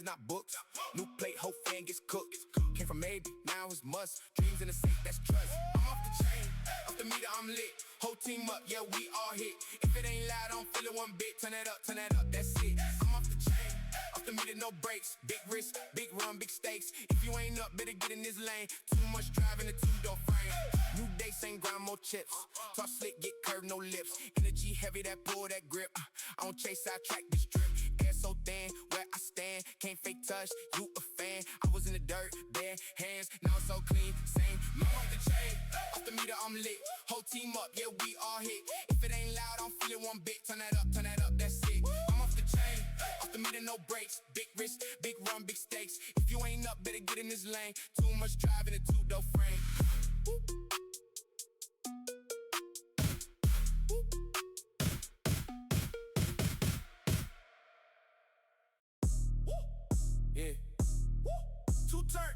plans, not books. New plate, whole fan gets cooked. Came from maybe, now it's must. Dreams in the safe, that's trust. I'm off the chain, off the meter, I'm lit. Whole team up, yeah, we all hit. If it ain't loud, I don't feel it one bit. Turn that up, that's it. I'm off the chain, off the meter, no brakes. Big risk, big run, big stakes. If you ain't up, better get in this lane. Too much driving a two-door frame. New day, same grind, more chips. Talk slick, get curved, no lips. Energy heavy, that pull, that grip. I don't chase, I track this drip. Air so thin, where I stand. Can't fake touch, you a fan. I was in the dirt, bare hands. Now it's so clean, same. I'm off the chain, off the meter, I'm lit. Whole team up, yeah, we all hit. If it ain't loud, I don't feel it one bit. Turn that up, that's it. I'm off the chain, off the meter, no brakes. Big risk, big run, big stakes. If you ain't up, better get in this lane. Too much driving a two-door frame. Yeah. Two turn.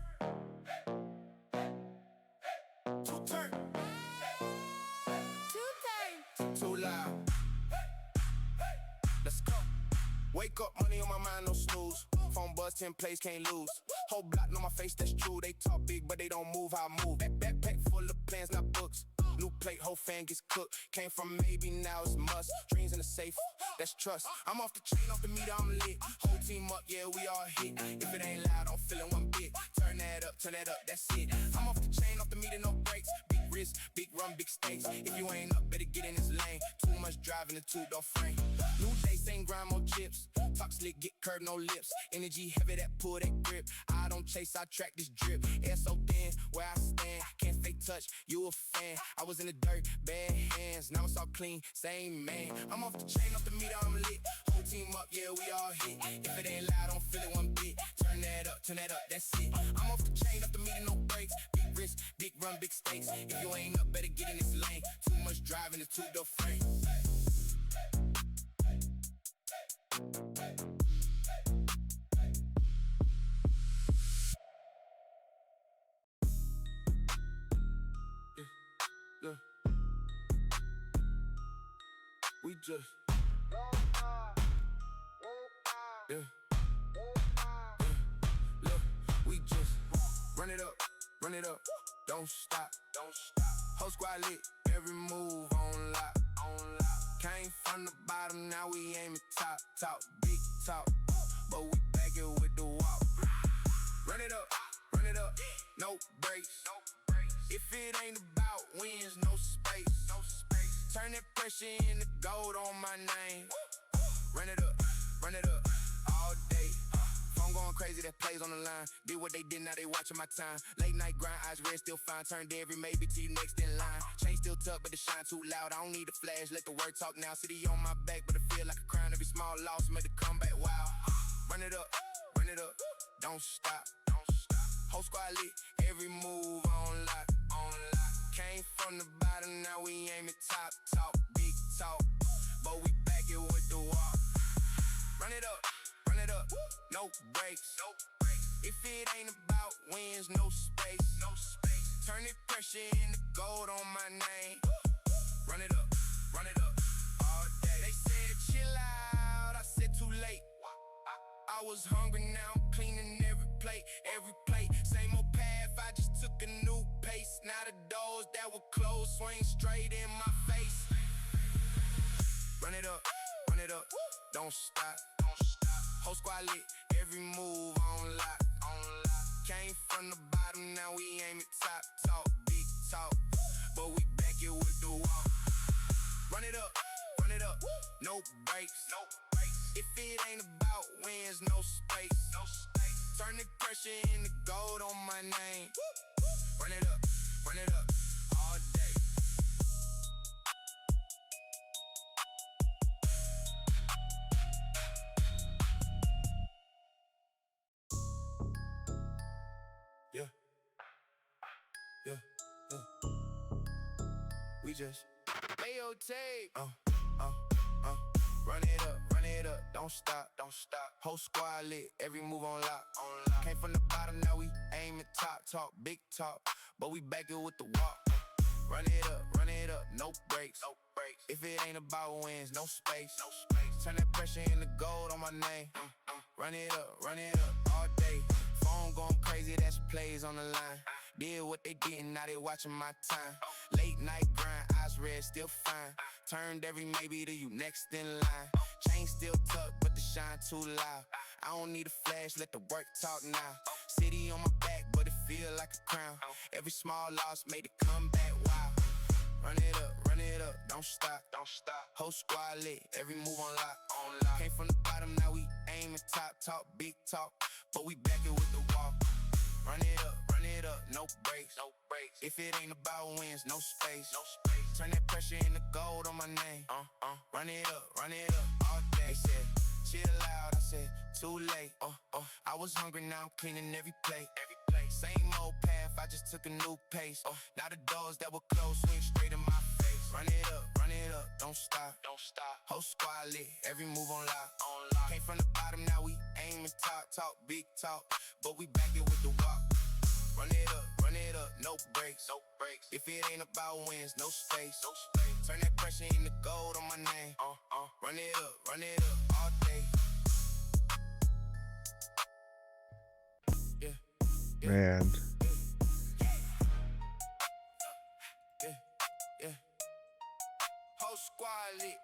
Two turn. Two turn. Too loud. Let's go. Wake up, money on my mind, no snooze. Phone buzz, 10 plays, can't lose. Whole block on my face, that's true. They talk big, but they don't move how I move. Backpack full of plans, not books. New plate, whole fan gets cooked. Came from maybe, now it's must. Dreams in the safe, that's trust. I'm off the chain, off the meter, I'm lit. Whole team up, yeah, we all hit. If it ain't loud, don't feel it one bit. Turn that up, that's it. I'm off the chain, off the meter, no brakes. Big risk, big run, big stakes. If you ain't up, better get in this lane. Too much driving a two-door frame. New day, same grind, more chips. Talk slick, get curved, no lips. Energy heavy, that pull, that grip. I don't chase, I track this drip. Air so thin, where I stand. Can't fake touch, you a fan. I was in the dirt, bad hands. Now it's all clean, same man. I'm off the chain, off the meter, I'm lit. Whole team up, yeah, we all hit. If it ain't loud, don't feel it one bit. Turn that up, that's it. I'm off the chain, off the meter, no brakes. Big risk, big run, big stakes. If you ain't up, better get in this lane. Too much driving a two-door frame. Look, we just, yeah, look, we just run it up, don't stop. Whole squad lit, every move on lock. Came from the bottom, now we aiming top, big top, but we back it with the walk. Run it up, no brakes. If it ain't about wins, no space. Turn that pressure into gold on my name. Run it up, all day. Phone going crazy, that plays on the line. Did what they did, now they watching my time. Late night grind, eyes red, still fine. Turned every maybe to you next in line. Chain still tucked, but the shine too loud. I don't need a flash, let the word talk now. City on my back, but I feel like a crown. Every small loss made the comeback, wow. Run it up, don't stop. Whole squad lit, every move on lock. Came from the bottom, now we aiming top, big talk, but we back it with the walk. Run it up, no brakes. If it ain't about wins, no space. Turn the pressure into gold on my name. Run it up, all day. They said chill out, I said too late. I was hungry, now I'm cleaning every plate. Same old path, I just took a new pace. Now the doors that were closed swing straight in my face. Run it up, don't stop. Whole squad lit, every move on lock. Came from the bottom, now we aiming top, big talk, but we back it with the walk. Run it up, no brakes. If it ain't about wins, no space. Turn the pressure into gold on my name. Run it up, all day. Yeah. We just VOD. Run it up, don't stop. Whole squad lit, every move on lock. Came from the bottom, now we aiming top, big talk, but we back it with the walk. Run it up, no brakes. If it ain't about wins, no space. Turn that pressure into gold on my name. Run it up. going crazy, that's plays on the line. Did what they did, now they watching my time. Late night grind, eyes red, still fine. Turned every maybe to you next in line. Chain still tucked, but the shine too loud. I don't need a flash, let the work talk now. City on my back, but it feel like a crown. Every small loss made it come back, wow. Run it up, don't stop. Whole squad lit, every move on lock. Came from the bottom, now we aiming top. Talk big talk, but we back it with the walk. Run it up, no breaks. If it ain't about wins, no space. Turn that pressure into gold on my name. Run it up all day. They said, chill out, I said, too late. I was hungry, now I'm cleaning every plate. Same old path, I just took a new pace. Now the doors that were closed swing straight in my face. Run it up, don't stop. Whole squad lit, every move on lock. Came from the bottom, now we aiming top. Talk big talk, but we back it with the walk. Run it up, no breaks. If it ain't about wins, no space. Turn that pressure into gold on my name. Run it up all day. Man. Whole squad lit.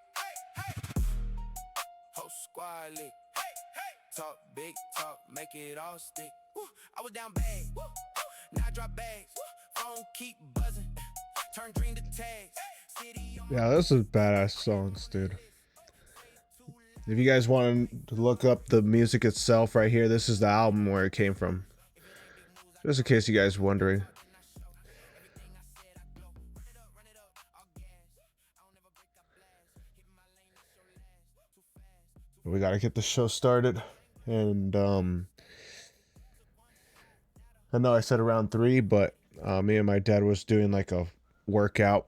Whole squad lit. Talk big talk, make it all stick. I was down bad. Now I drop bags. Phone keep buzzing. Turn green to tags. Yeah, those are badass songs, dude. If you guys want to look up the music itself right here, this is the album where it came from. Just in case you guys are wondering. We gotta get the show started. And I know I said around 3, but me and my dad was doing like a workout.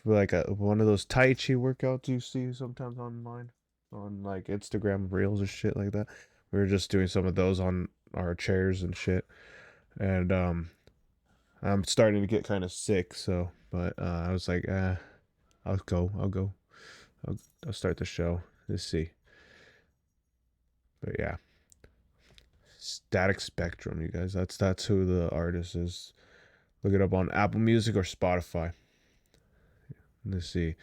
Like one of those Tai Chi workouts you see sometimes online. On like Instagram Reels or shit like that. We were just doing some of those on our chairs and shit. And I'm starting to get kind of sick, so but I was like, I'll start the show. Let's see. But yeah. Static Spectrum, you guys. That's who the artist is. Look it up on Apple Music or Spotify. Let's see.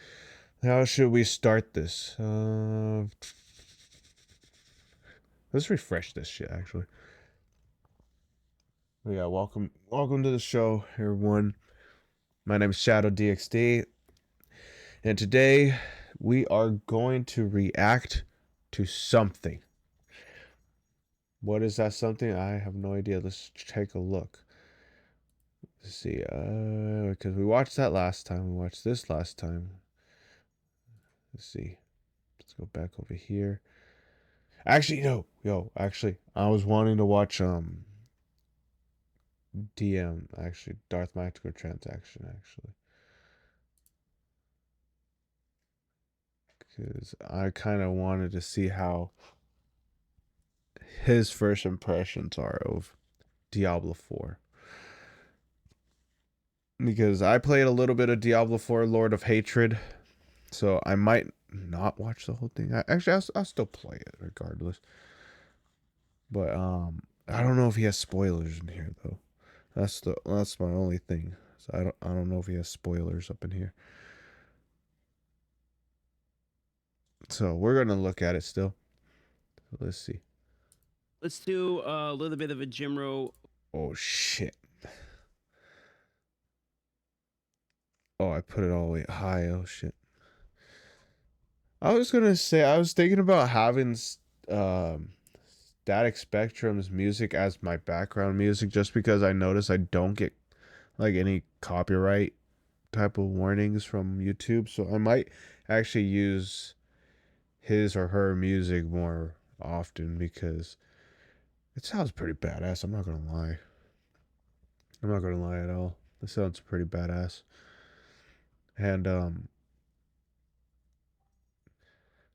How should we start this? Let's refresh this shit, actually. But yeah, welcome to the show, everyone. My name is Shadow DXD, and today we are going to react to something. What is that something? I have no idea. Let's take a look. Let's see. Because we watched that last time. We watched this last time. Let's see. Let's go back over here. Actually, no. Actually, I was wanting to watch DM, actually, Darth Microtransaction, actually. Because I kind of wanted to see how his first impressions are of Diablo 4. Because I played a little bit of Diablo 4 Lord of Hatred, so I might not watch the whole thing. I'll still play it regardless. But I don't know if he has spoilers in here though. That's my only thing. So I don't know if he has spoilers up in here. So we're gonna look at it still. Let's see. Let's do a little bit of a Jimro. Oh shit. Oh, I put it all the way high. Oh shit. I was gonna say I was thinking about having Static Spectrum's music as my background music, just because I notice I don't get like any copyright type of warnings from YouTube, so I might actually use his or her music more often because it sounds pretty badass. I'm not gonna lie at all. It sounds pretty badass. And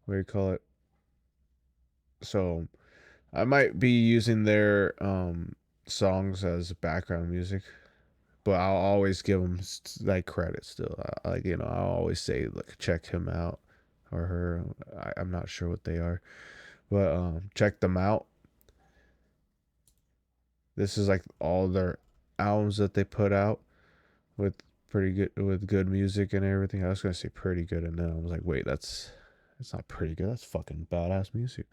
what do you call it? So I might be using their songs as background music, but I'll always give them like credit still. Like, you know, I'll always say like check him out or her. I'm not sure what they are, but check them out. this is like all their albums that they put out with good music and everything. I was gonna say pretty good, and then I was like, wait, that's not pretty good. That's fucking badass music.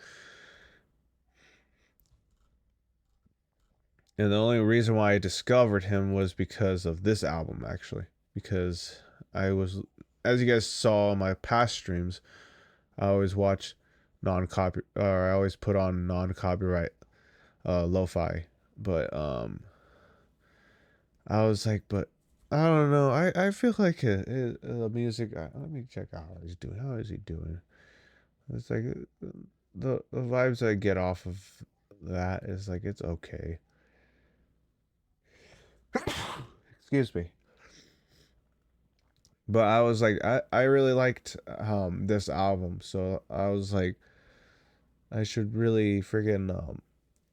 And the only reason why I discovered him was because of this album, actually. Because I was, as you guys saw in my past streams, I always watch non-copy, or I always put on non-copyright lo-fi. But I was like, but I don't know. I feel like the music. Let me check out how he's doing. How is he doing? It's like the vibes I get off of that is like it's okay. Excuse me. But I was like, I really liked this album, so I was like, I should really friggin'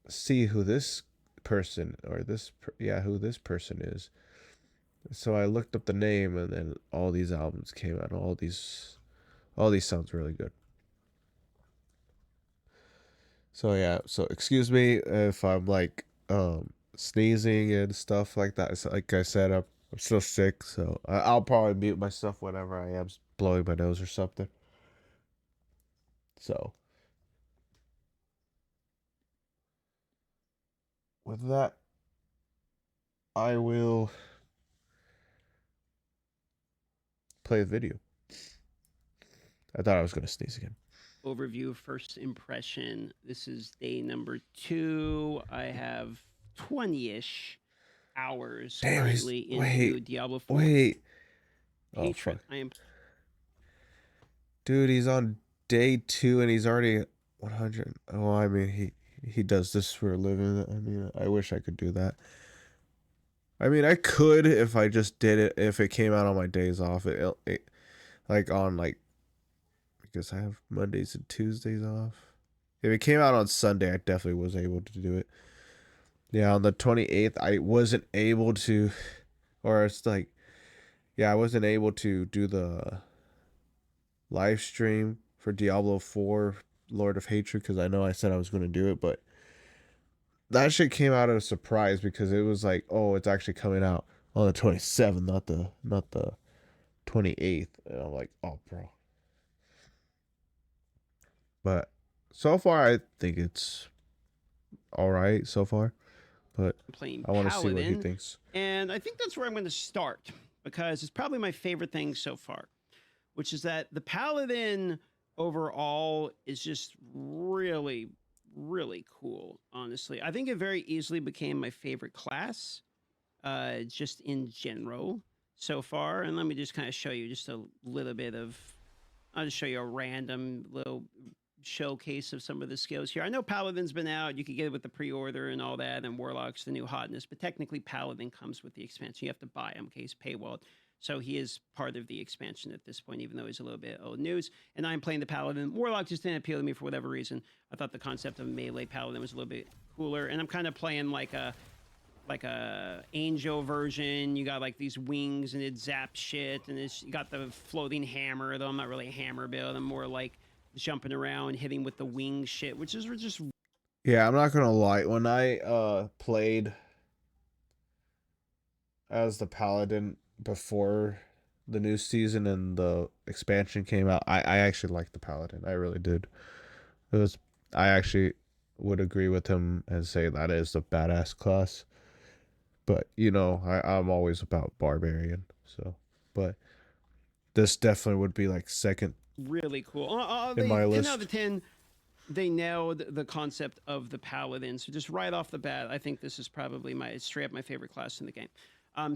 see who this person or who this person is. So I looked up the name, and then all these albums came out. All these sounds really good. So yeah, so excuse me if I'm like sneezing and stuff like that. So, like I said, I'm still sick, so I'll probably mute myself whenever I am blowing my nose or something. So with that, I will play the video. I thought I was gonna sneeze again. Overview, first impression. This is day number 2. I have 20-ish hours Damn, currently into Diablo 4. Wait. Hatred. Oh, fuck. I am. Dude, he's on day 2 and he's already 100. Oh, I mean, he does this for a living. I mean, I wish I could do that. I mean, I could if I just did it, if it came out on my days off. Like on like, because I have Mondays and Tuesdays off. If it came out on Sunday, I definitely was able to do it. Yeah, on the 28th, I wasn't able to, or it's like, yeah, I wasn't able to do the live stream for Diablo 4 Lord of Hatred because I know I said I was going to do it, but that shit came out of a surprise because it was like, oh, it's actually coming out on the 27th, not the 28th. And I'm like, oh, bro. But so far, I think it's all right so far. But Playing I want to see Paladin, what he thinks. and I think that's where I'm going to start because it's probably my favorite thing so far, which is that the Paladin overall is just really, really cool. Honestly, I think it very easily became my favorite class, just in general so far. And let me just kind of show you just a little bit of. I'll just show you a random little showcase of some of the skills here. I know Paladin's been out. You can get it with the pre-order and all that, and Warlock's the new hotness. But technically, Paladin comes with the expansion. You have to buy him, okay? He's paywalled. So he is part of the expansion at this point, even though he's a little bit old news. And I'm playing the Paladin. Warlock just didn't appeal to me for whatever reason. I thought the concept of melee Paladin was a little bit cooler. And I'm kind of playing like a angel version. You got like these wings and it zaps shit, and you got the floating hammer, though I'm not really a hammer build. I'm more like jumping around, hitting with the wing shit, which is just. Yeah, I'm not gonna lie. When I played as the Paladin before the new season and the expansion came out, I actually liked the Paladin. I really did. I actually would agree with him and say that is the badass class. But you know, I'm always about barbarian. So, but this definitely would be like second. Really cool. In my 10 list. out of 10. They nailed the concept of the Paladin. So just right off the bat, I think this is probably straight up my favorite class in the game.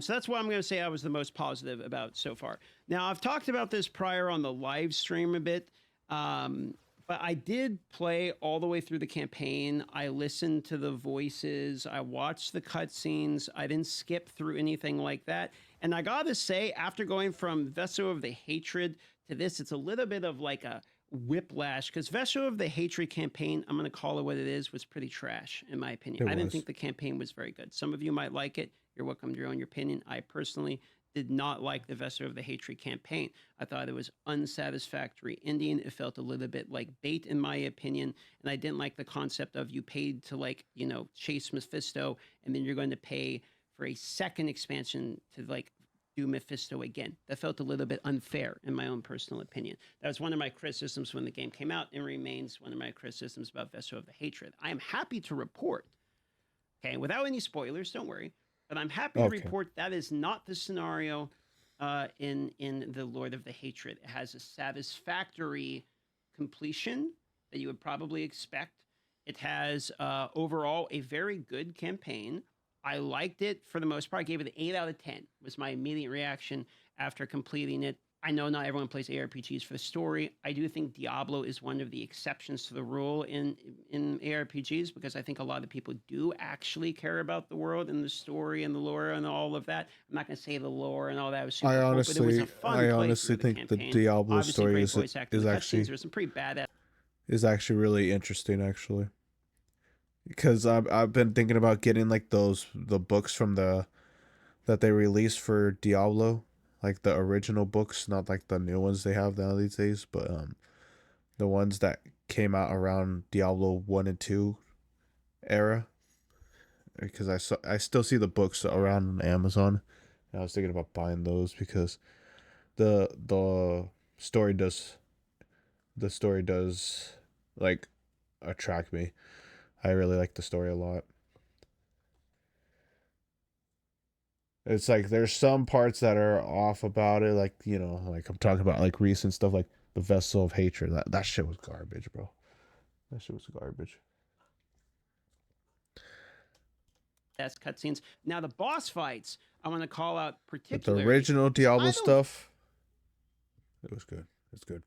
So that's what I'm going to say I was the most positive about so far. Now, I've talked about this prior on the live stream a bit, but I did play all the way through the campaign. I listened to the voices. I watched the cutscenes. I didn't skip through anything like that. And I got to say, after going from Vessel of the Hatred to this, it's a little bit of like a whiplash, because Vessel of the Hatred campaign, I'm going to call it what it is, was pretty trash, in my opinion. I didn't think the campaign was very good. Some of you might like it. You're welcome to your own opinion. I personally did not like the Vessel of the Hatred campaign. I thought it was unsatisfactory ending. It felt a little bit like bait, in my opinion. And I didn't like the concept of you paid to, like, you know, chase Mephisto, and then you're going to pay for a second expansion to, like, do Mephisto again. That felt a little bit unfair, in my own personal opinion. That was one of my criticisms when the game came out, and remains one of my criticisms about Vessel of the Hatred. I am happy to report, okay, without any spoilers, don't worry, but I'm happy to report that is not the scenario in the Lord of the Hatred. It has a satisfactory completion that you would probably expect. It has overall a very good campaign. I liked it for the most part. I gave it an 8 out of 10 was my immediate reaction after completing it. I know not everyone plays ARPGs for the story. I do think Diablo is one of the exceptions to the rule in ARPGs, because I think a lot of people do actually care about the world and the story and the lore and all of that. I'm not going to say the lore and all that was super cool, but it was a fun I honestly think the Diablo story is some pretty badass. Is actually really interesting, actually. Because I've been thinking about getting like the books from that they released for Diablo, like the original books, not like the new ones they have now these days, but the ones that came out around Diablo 1 and 2 era. Because I still see the books around on Amazon. And I was thinking about buying those because the story does like attract me. I really like the story a lot. It's like there's some parts that are off about it, like, you know, like I'm talking about like recent stuff like the Vessel of Hatred. That shit was garbage, bro. That shit was garbage. That's cutscenes. Now the boss fights, I want to call out But particularly the original Diablo stuff, it was good. It's good.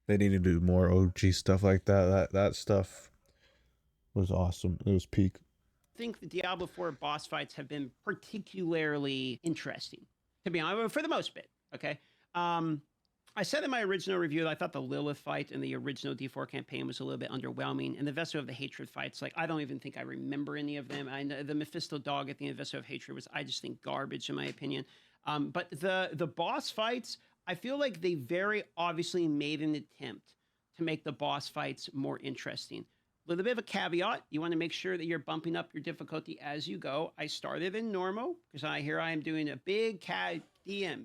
They need to do more OG stuff like that. That stuff was awesome. It was peak. I think the Diablo 4 boss fights have been particularly interesting, to be honest, for the most bit. Okay. I said in my original review that I thought the Lilith fight in the original D4 campaign was a little bit underwhelming, and the Vessel of the Hatred fights, like, I don't even think I remember any of them. I know the Mephisto dog at the end of Vessel of Hatred was, I just think, garbage in my opinion. But the boss fights, I feel like they very obviously made an attempt to make the boss fights more interesting. A little bit of a caveat: you want to make sure that you're bumping up your difficulty as you go. I started in normal because I am doing a big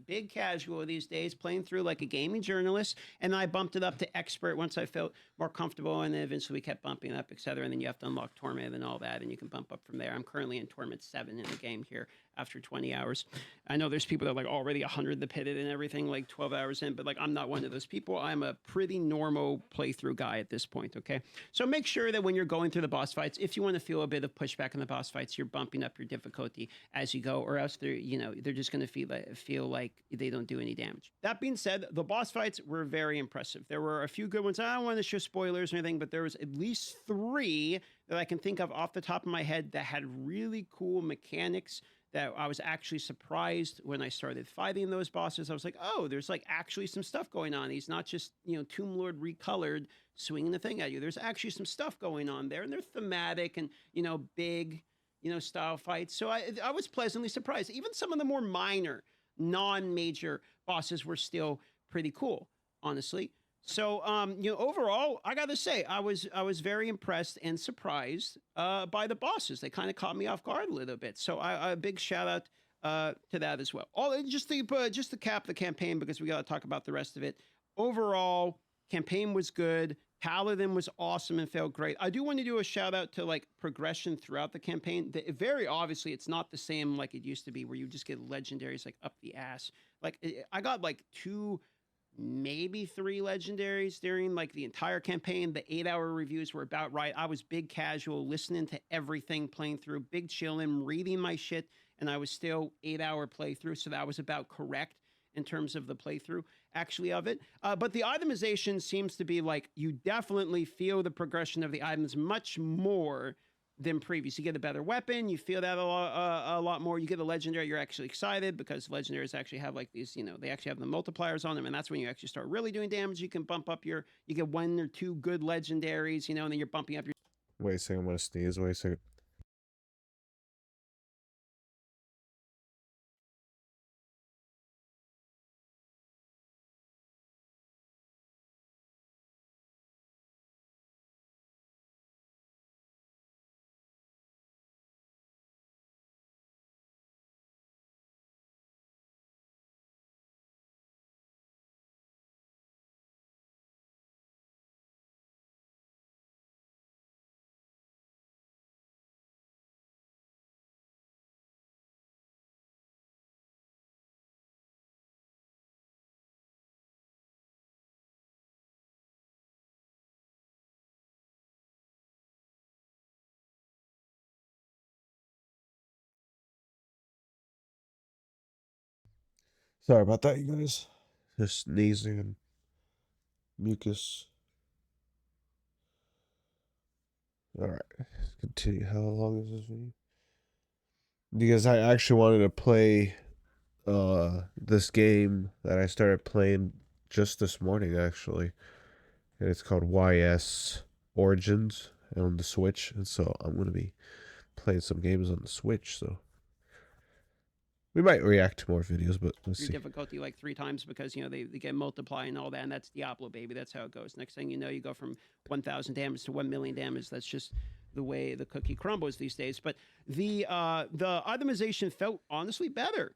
big casual these days, playing through like a gaming journalist, and I bumped it up to expert once I felt more comfortable, and then eventually we kept bumping up, etc. And then you have to unlock torment and all that, and you can bump up from there. I'm currently in torment 7 in the game here after 20 hours. I know there's people that are like already 100 the pitted and everything, like 12 hours in, but like I'm not one of those people. I'm a pretty normal playthrough guy at this point, okay? So make sure that when you're going through the boss fights, if you want to feel a bit of pushback in the boss fights, you're bumping up your difficulty as you go, or else they're just going to feel like they don't do any damage. That being said, the boss fights were very impressive. There were a few good ones. I don't want to show spoilers or anything, but there was at least 3 that I can think of off the top of my head that had really cool mechanics that I was actually surprised when I started fighting those bosses. I was like, oh, there's like actually some stuff going on. He's not just, Tomb Lord recolored swinging the thing at you. There's actually some stuff going on there, and they're thematic and, big, style fights. So I was pleasantly surprised. Even some of the more minor, non-major bosses were still pretty cool, honestly. So, overall, I got to say, I was very impressed and surprised by the bosses. They kind of caught me off guard a little bit. So, a big shout out to that as well. Just to cap the campaign, because we got to talk about the rest of it. Overall, campaign was good. Paladin was awesome and felt great. I do want to do a shout out to like progression throughout the campaign. Very obviously, it's not the same like it used to be, where you just get legendaries like up the ass. Like I got like 2, maybe 3 legendaries during like the entire campaign. The 8-hour reviews were about right. I was big casual, listening to everything, playing through, big chillin', reading my shit, and I was still 8-hour playthrough. So that was about correct in terms of the playthrough actually of it. But the itemization seems to be like, you definitely feel the progression of the items much more than previous. You get a better weapon, you feel that a lot more. You get a legendary, you're actually excited because legendaries actually have like these, they actually have the multipliers on them, and that's when you actually start really doing damage. You can bump up you get 1 or 2 good legendaries, and then you're bumping up your. Wait a second, I'm gonna sneeze. Wait a second. Sorry about that, you guys. Just sneezing and mucus. Alright, continue. How long is this video? Because I actually wanted to play this game that I started playing just this morning, actually. And it's called YS Origins on the Switch. And so I'm going to be playing some games on the Switch, so we might react to more videos, but let's Your see. difficulty like 3 times because they get multiply and all that, and that's Diablo, baby. That's how it goes. Next thing you know, you go from 1,000 damage to 1,000,000 damage. That's just the way the cookie crumbles these days. But the itemization felt honestly better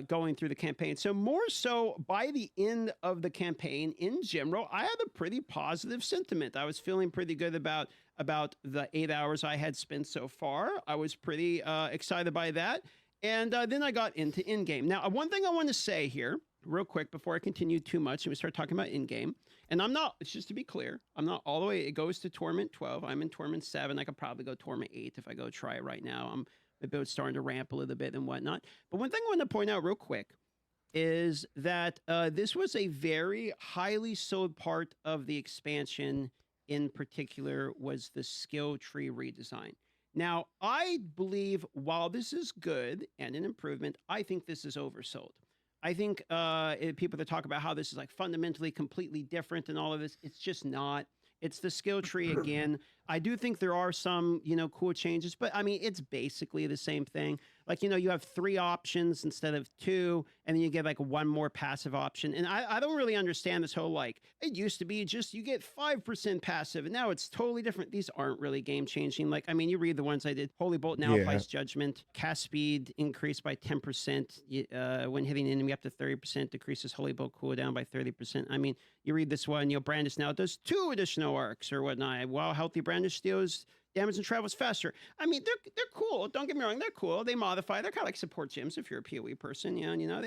going through the campaign. So more so by the end of the campaign, in general, I had a pretty positive sentiment. I was feeling pretty good about the 8 hours I had spent so far. I was pretty excited by that. And then I got into in-game. Now, one thing I want to say here, real quick, before I continue too much and we start talking about in-game, and I'm not, it's just to be clear, I'm not all the way, it goes to Torment 12. I'm in Torment 7. I could probably go Torment 8 if I go try it right now. My build's starting to ramp a little bit and whatnot. But one thing I want to point out real quick is that this was a very highly sold part of the expansion. In particular was the skill tree redesign. Now, I believe while this is good and an improvement, I think this is oversold. I think people that talk about how this is like fundamentally completely different and all of this, it's just not. It's the skill tree again. I do think there are some, cool changes, but I mean, it's basically the same thing. Like, you have 3 options instead of 2, and then you get like 1 more passive option. And I don't really understand this whole, like, it used to be just you get 5% passive, and now it's totally different. These aren't really game changing. Like, I mean, you read the ones I did. Holy Bolt now applies Judgment. Cast speed increased by 10%. When hitting an enemy up to 30%, decreases Holy Bolt cooldown by 30%. I mean, you read this one, Brandish now does 2 additional arcs or whatnot. While Healthy Brandish deals damage and travels faster. I mean, they're cool. Don't get me wrong, they're cool. They modify. They're kind of like support gyms if you're a PoE person.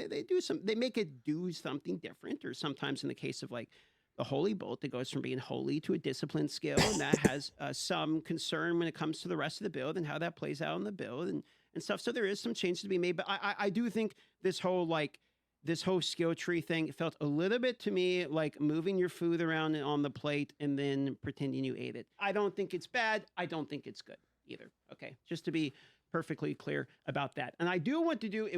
They do some. They make it do something different. Or sometimes in the case of like the Holy Bolt, it goes from being holy to a disciplined skill, and that has some concern when it comes to the rest of the build and how that plays out in the build and stuff. So there is some changes to be made. But I do think this whole skill tree thing felt a little bit to me like moving your food around on the plate and then pretending you ate it. I don't think it's bad. I don't think it's good either. Okay, just to be perfectly clear about that. And I do want to do, it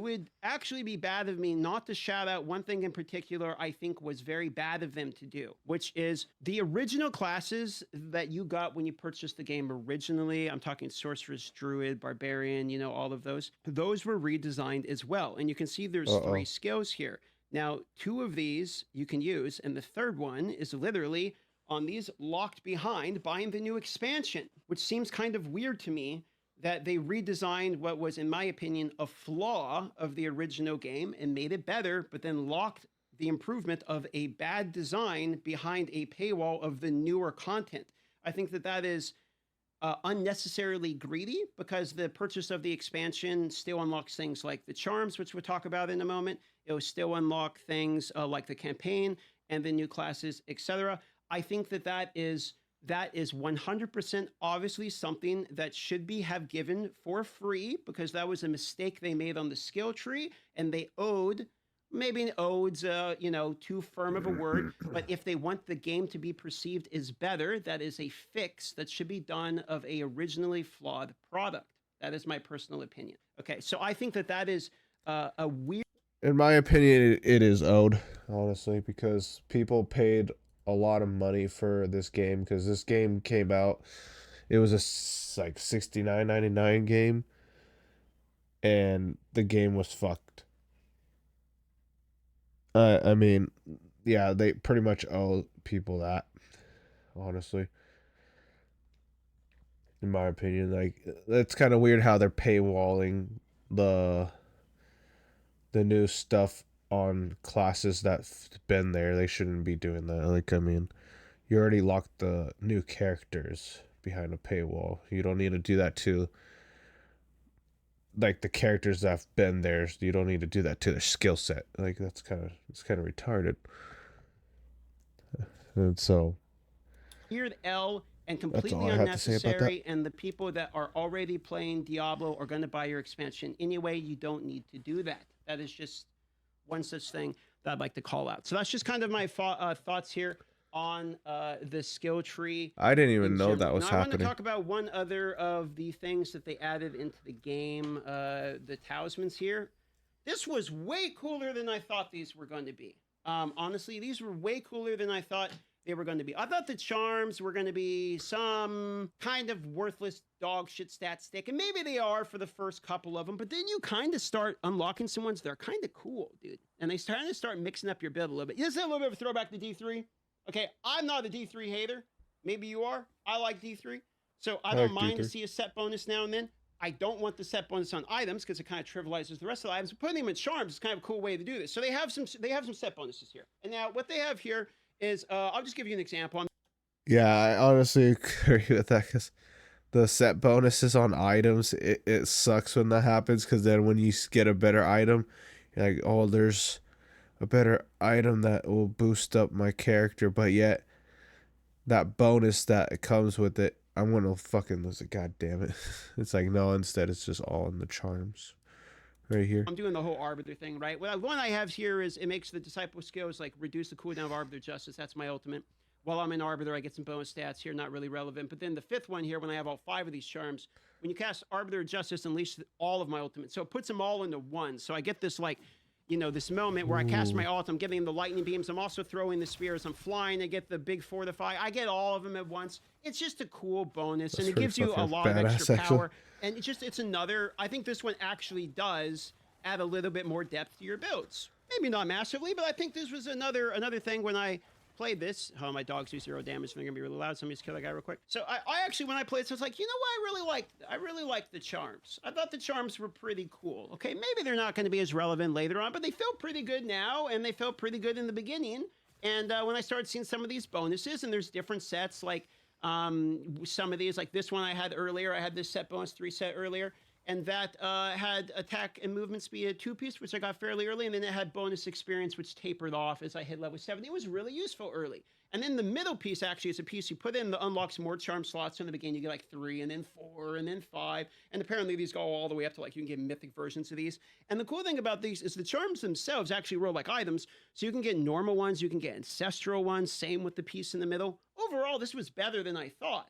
would actually be bad of me not to shout out one thing in particular I think was very bad of them to do, which is the original classes that you got when you purchased the game originally. I'm talking Sorceress, Druid, Barbarian, all of those. Those were redesigned as well. And you can see there's 3 skills here. Now, 2 of these you can use, and the third one is literally on these locked behind buying the new expansion, which seems kind of weird to me that they redesigned what was, in my opinion, a flaw of the original game and made it better, but then locked the improvement of a bad design behind a paywall of the newer content. I think that is unnecessarily greedy because the purchase of the expansion still unlocks things like the charms, which we'll talk about in a moment. It will still unlock things like the campaign and the new classes, etc. I think that is 100% obviously something that should have given for free because that was a mistake they made on the skill tree, and they owed, maybe owed's too firm of a word, but if they want the game to be perceived as better, that is a fix that should be done of a originally flawed product. That is my personal opinion. Okay, so I think that is a weird. In my opinion, it is owed, honestly, because people paid a lot of money for this game because this game came out. It was a like $69.99 game, and the game was fucked. I mean, yeah, they pretty much owe people that, honestly. In my opinion, like that's kind of weird how they're paywalling the new stuff on classes that's been there. They shouldn't be doing that. Like, I mean, you already locked the new characters behind a paywall. You don't need to do that to like the characters that have been there. You don't need to do that to their skill set. Like it's kind of retarded. And so weird L and completely unnecessary. And the people that are already playing Diablo are going to buy your expansion anyway. You don't need to do that. That is just one such thing that I'd like to call out. So that's just kind of my thoughts here on the skill tree. I didn't even know that was now, I want to happening. talk about one other of the things that they added into the game, the talismans here. This was way cooler than I thought these were going to be. Honestly, these were way cooler than I thought they were going to be. I thought the charms were going to be some kind of worthless dog shit stat stick, and maybe they are for the first couple of them, but then you kind of start unlocking some ones that are kind of cool, dude. And they kind of start mixing up your build a little bit. This is a little bit of a throwback to D3. Okay, I'm not a D3 hater. Maybe you are. I like D3. So I don't mind to see a set bonus now and then. I don't want the set bonus on items because it kind of trivializes the rest of the items. But putting them in charms is kind of a cool way to do this. So they have some set bonuses here. And now what they have here is I'll just give you an example. Yeah, I honestly agree with that because the set bonuses on items, it sucks when that happens because then when you get a better item, you're like, oh, there's a better item that will boost up my character, but yet that bonus that comes with it, I'm gonna fucking lose it. God damn it! It's like no. Instead, it's just all in the charms, right here. I'm doing the whole arbiter thing, right? Well, one I have here is it makes the disciple skills like reduce the cooldown of arbiter justice. That's my ultimate. While I'm in arbiter, I get some bonus stats here, not really relevant. But then the fifth one here, when I have all 5 of these charms, when you cast arbiter justice, unleash all of my ultimate. So it puts them all into one. So I get this like, you know, this moment where I cast my ult, I'm getting the lightning beams, I'm also throwing the spears, I'm flying, I get the big fortify, I get all of them at once. It's just a cool bonus, and it gives you a lot of extra power. And it's another, I think this one actually does add a little bit more depth to your builds. Maybe not massively, but I think this was another thing when I played this. Oh, my dogs do 0 damage, so they're gonna be really loud, so let me just kill that guy real quick. So I actually, when I played this, I was like, you know what, I really liked the charms. I thought the charms were pretty cool. Okay, maybe they're not gonna be as relevant later on, but they felt pretty good now, and they felt pretty good in the beginning. And when I started seeing some of these bonuses, and there's different sets, like some of these, like this one I had earlier, I had this set bonus 3 set earlier, and that had attack and movement speed at 2-piece, which I got fairly early, and then it had bonus experience, which tapered off as I hit level 70. It was really useful early. And then the middle piece actually is a piece you put in that unlocks more charm slots. In the beginning, you get like 3, and then 4, and then 5. And apparently these go all the way up to like you can get mythic versions of these. And the cool thing about these is the charms themselves actually roll like items. So you can get normal ones, you can get ancestral ones, same with the piece in the middle. Overall, this was better than I thought,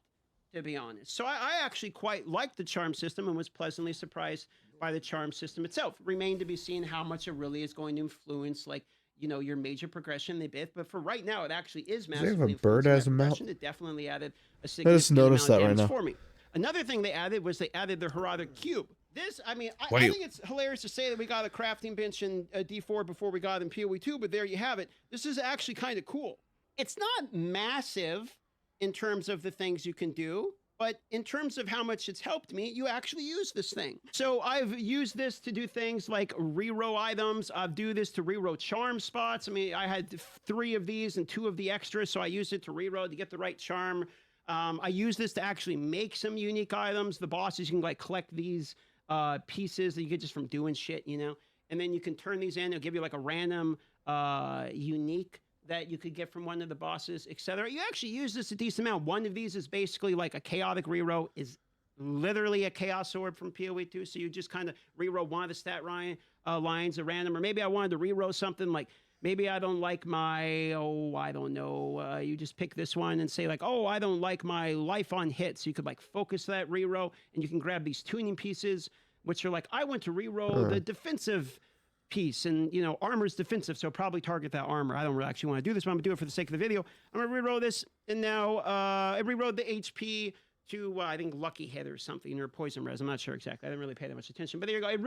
to be honest. So I actually quite liked the charm system and was pleasantly surprised by the charm system itself. Remained to be seen how much it really is going to influence, like, you know, your major progression a bit. But for right now, it actually is massively. They have a bird as a mount. It definitely added a I significant just noticed amount that of right damage now. for me. Another thing they added was they added the Herodic Cube. This, I mean, I think it's hilarious to say that we got a crafting bench in D4 before we got in PoE 2, but there you have it. This is actually kind of cool. It's not massive in terms of the things you can do, but in terms of how much it's helped me, you actually use this thing. So I've used this to do things like reroll items. I'll do this to reroll charm spots. I mean, I had 3 of these and 2 of the extras, so I used it to reroll to get the right charm. I use this to actually make some unique items. The bosses, you can like collect these pieces that you get just from doing shit, you know? And then you can turn these in. It'll give you like a random unique that you could get from one of the bosses, etc. You actually use this a decent amount. One of these is basically like a chaotic reroll, is literally a chaos sword from PoE 2. So you just kind of reroll one of the stat lines at random, or maybe I wanted to reroll something like, maybe I don't like my, I don't know. You just pick this one and say like, I don't like my life on hit. So you could like focus that reroll, and you can grab these tuning pieces, which are like, I want to reroll the defensive piece, and you know, armor's defensive, so probably target that armor. I don't really actually want to do this, but I'm gonna do it for the sake of the video. I'm gonna reroll this, and now I rerolled the HP to I think lucky hit or something, or poison res. I'm not sure exactly. I didn't really pay that much attention, but there you go. It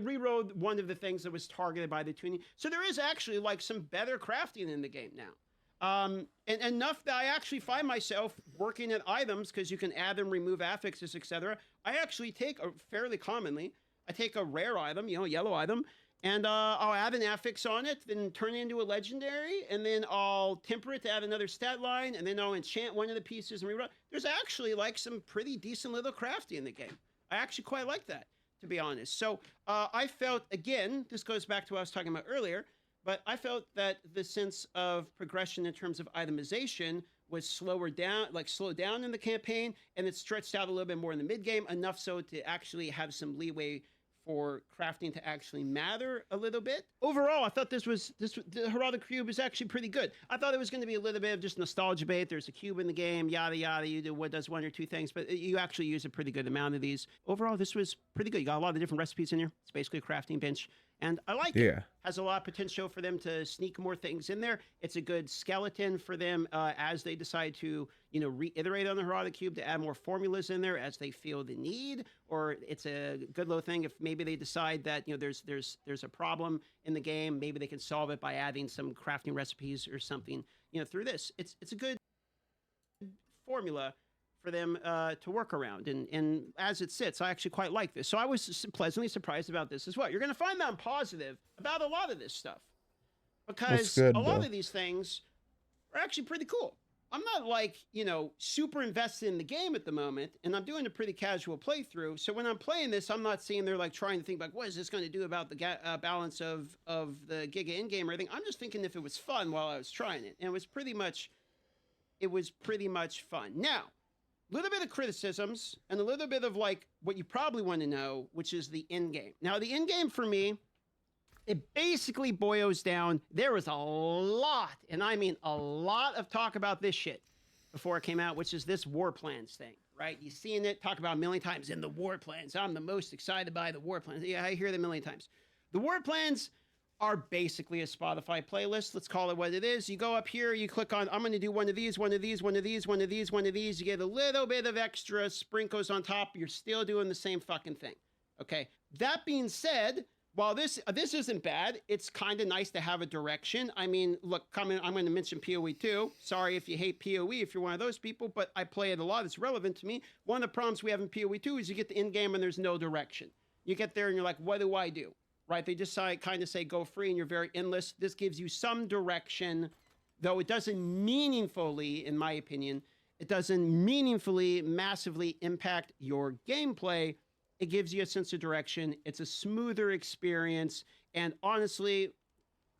rerolled one of the things that was targeted by the tuning. So there is actually like some better crafting in the game now. And enough that I actually find myself working at items, because you can add and remove affixes, etc. I actually take fairly commonly, I take a rare item, you know, a yellow item, and I'll add an affix on it, then turn it into a legendary, and then I'll temper it to add another stat line, and then I'll enchant one of the pieces and reroll. There's actually like some pretty decent little crafting in the game. I actually quite like that, to be honest. So I felt, again, this goes back to what I was talking about earlier, but I felt that the sense of progression in terms of itemization was slowed down in the campaign, and it stretched out a little bit more in the mid game, enough so to actually have some leeway for crafting to actually matter a little bit. Overall, I thought the heraldic cube is actually pretty good. I thought it was going to be a little bit of just nostalgia bait. There's a cube in the game, yada yada. You do what does one or two things, but you actually use a pretty good amount of these. Overall, this was pretty good. You got a lot of different recipes in here. It's basically a crafting bench, and I like it. Yeah. Has a lot of potential for them to sneak more things in there. It's a good skeleton for them as they decide to, reiterate on the heraldic cube to add more formulas in there as they feel the need. Or it's a good little thing if maybe they decide that there's a problem in the game. Maybe they can solve it by adding some crafting recipes or something through this. It's a good formula for them to work around. And as it sits, I actually quite like this. So I was pleasantly surprised about this as well. You're going to find that I'm positive about a lot of this stuff because good, a lot though. of these things are actually pretty cool. I'm not like, super invested in the game at the moment, and I'm doing a pretty casual playthrough. So when I'm playing this, I'm not sitting there like trying to think like, what is this going to do about the balance of the Giga in-game or anything. I'm just thinking if it was fun while I was trying it. And it was pretty much fun. Now, a little bit of criticisms and a little bit of like what you probably want to know, which is the end game. Now, the end game for me, it basically boils down. There was a lot, and I mean a lot of talk about this shit before it came out, which is this war plans thing, right? You've seen it talk about a million times in the war plans. I'm the most excited by the war plans. Yeah, I hear them a million times. The war plans are basically a Spotify playlist. Let's call it what it is. You go up here, you click on, I'm going to do one of these, one of these, one of these, one of these, one of these. You get a little bit of extra sprinkles on top. You're still doing the same fucking thing. Okay. That being said, while this isn't bad, it's kind of nice to have a direction. I mean, look, I'm going to mention PoE too. Sorry if you hate PoE, if you're one of those people, but I play it a lot. It's relevant to me. One of the problems we have in PoE 2 is you get the end game and there's no direction. You get there and you're like, what do I do? Right? They just kind of say go free and you're very endless. This gives you some direction, though it doesn't meaningfully, in my opinion, massively impact your gameplay. It gives you a sense of direction. It's a smoother experience. And honestly,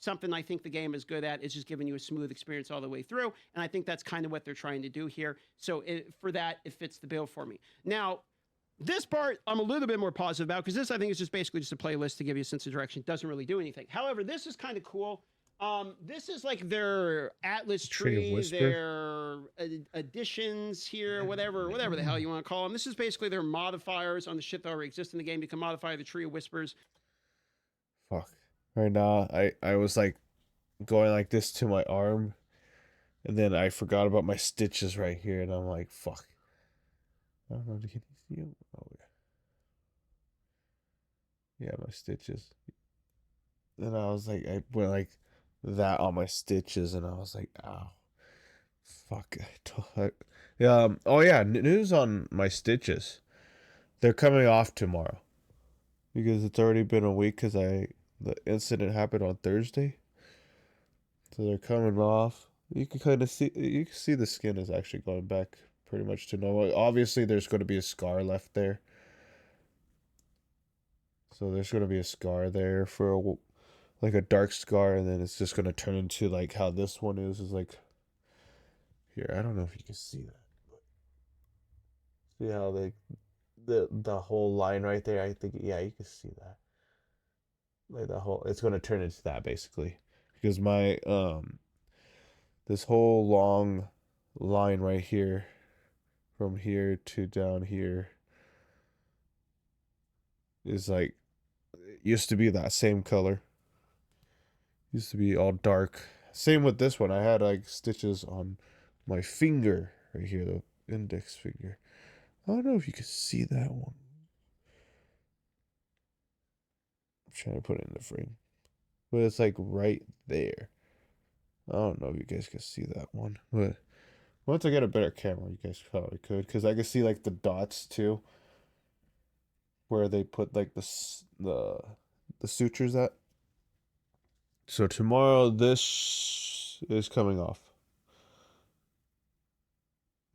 something I think the game is good at is just giving you a smooth experience all the way through. And I think that's kind of what they're trying to do here. So for that, it fits the bill for me. Now, this part I'm a little bit more positive about because this I think is just basically just a playlist to give you a sense of direction. It doesn't really do anything. However, this is kind of cool. This is like their Atlas tree, their additions here, whatever the hell you want to call them. This is basically their modifiers on the shit that already exists in the game. You can modify the tree of whispers. Fuck. Right now, I was like going like this to my arm, and then I forgot about my stitches right here, and I'm like, fuck. I don't know. Can you see them? Oh yeah. Yeah, my stitches. Then I was like, I went like that on my stitches, and I was like, ow. Fuck. Oh yeah, news on my stitches. They're coming off tomorrow because it's already been a week because the incident happened on Thursday. So they're coming off. You can see the skin is actually going back pretty much to normal. Obviously, there's going to be a scar left there. So there's going to be a scar there for like a dark scar, and then it's just going to turn into like how this one is like here. I don't know if you can see that. But see how the whole line right there? I think, yeah, you can see that. Like it's going to turn into that basically. Because my this whole long line right here from here to down here is like, it used to be that same color. Used to be all dark. Same with this one. I had like stitches on my finger right here, the index finger. I don't know if you can see that one. I'm trying to put it in the frame. But it's like right there. I don't know if you guys can see that one. But once I get a better camera, you guys probably could. Because I can see like the dots too. Where they put like the sutures at. So tomorrow this is coming off.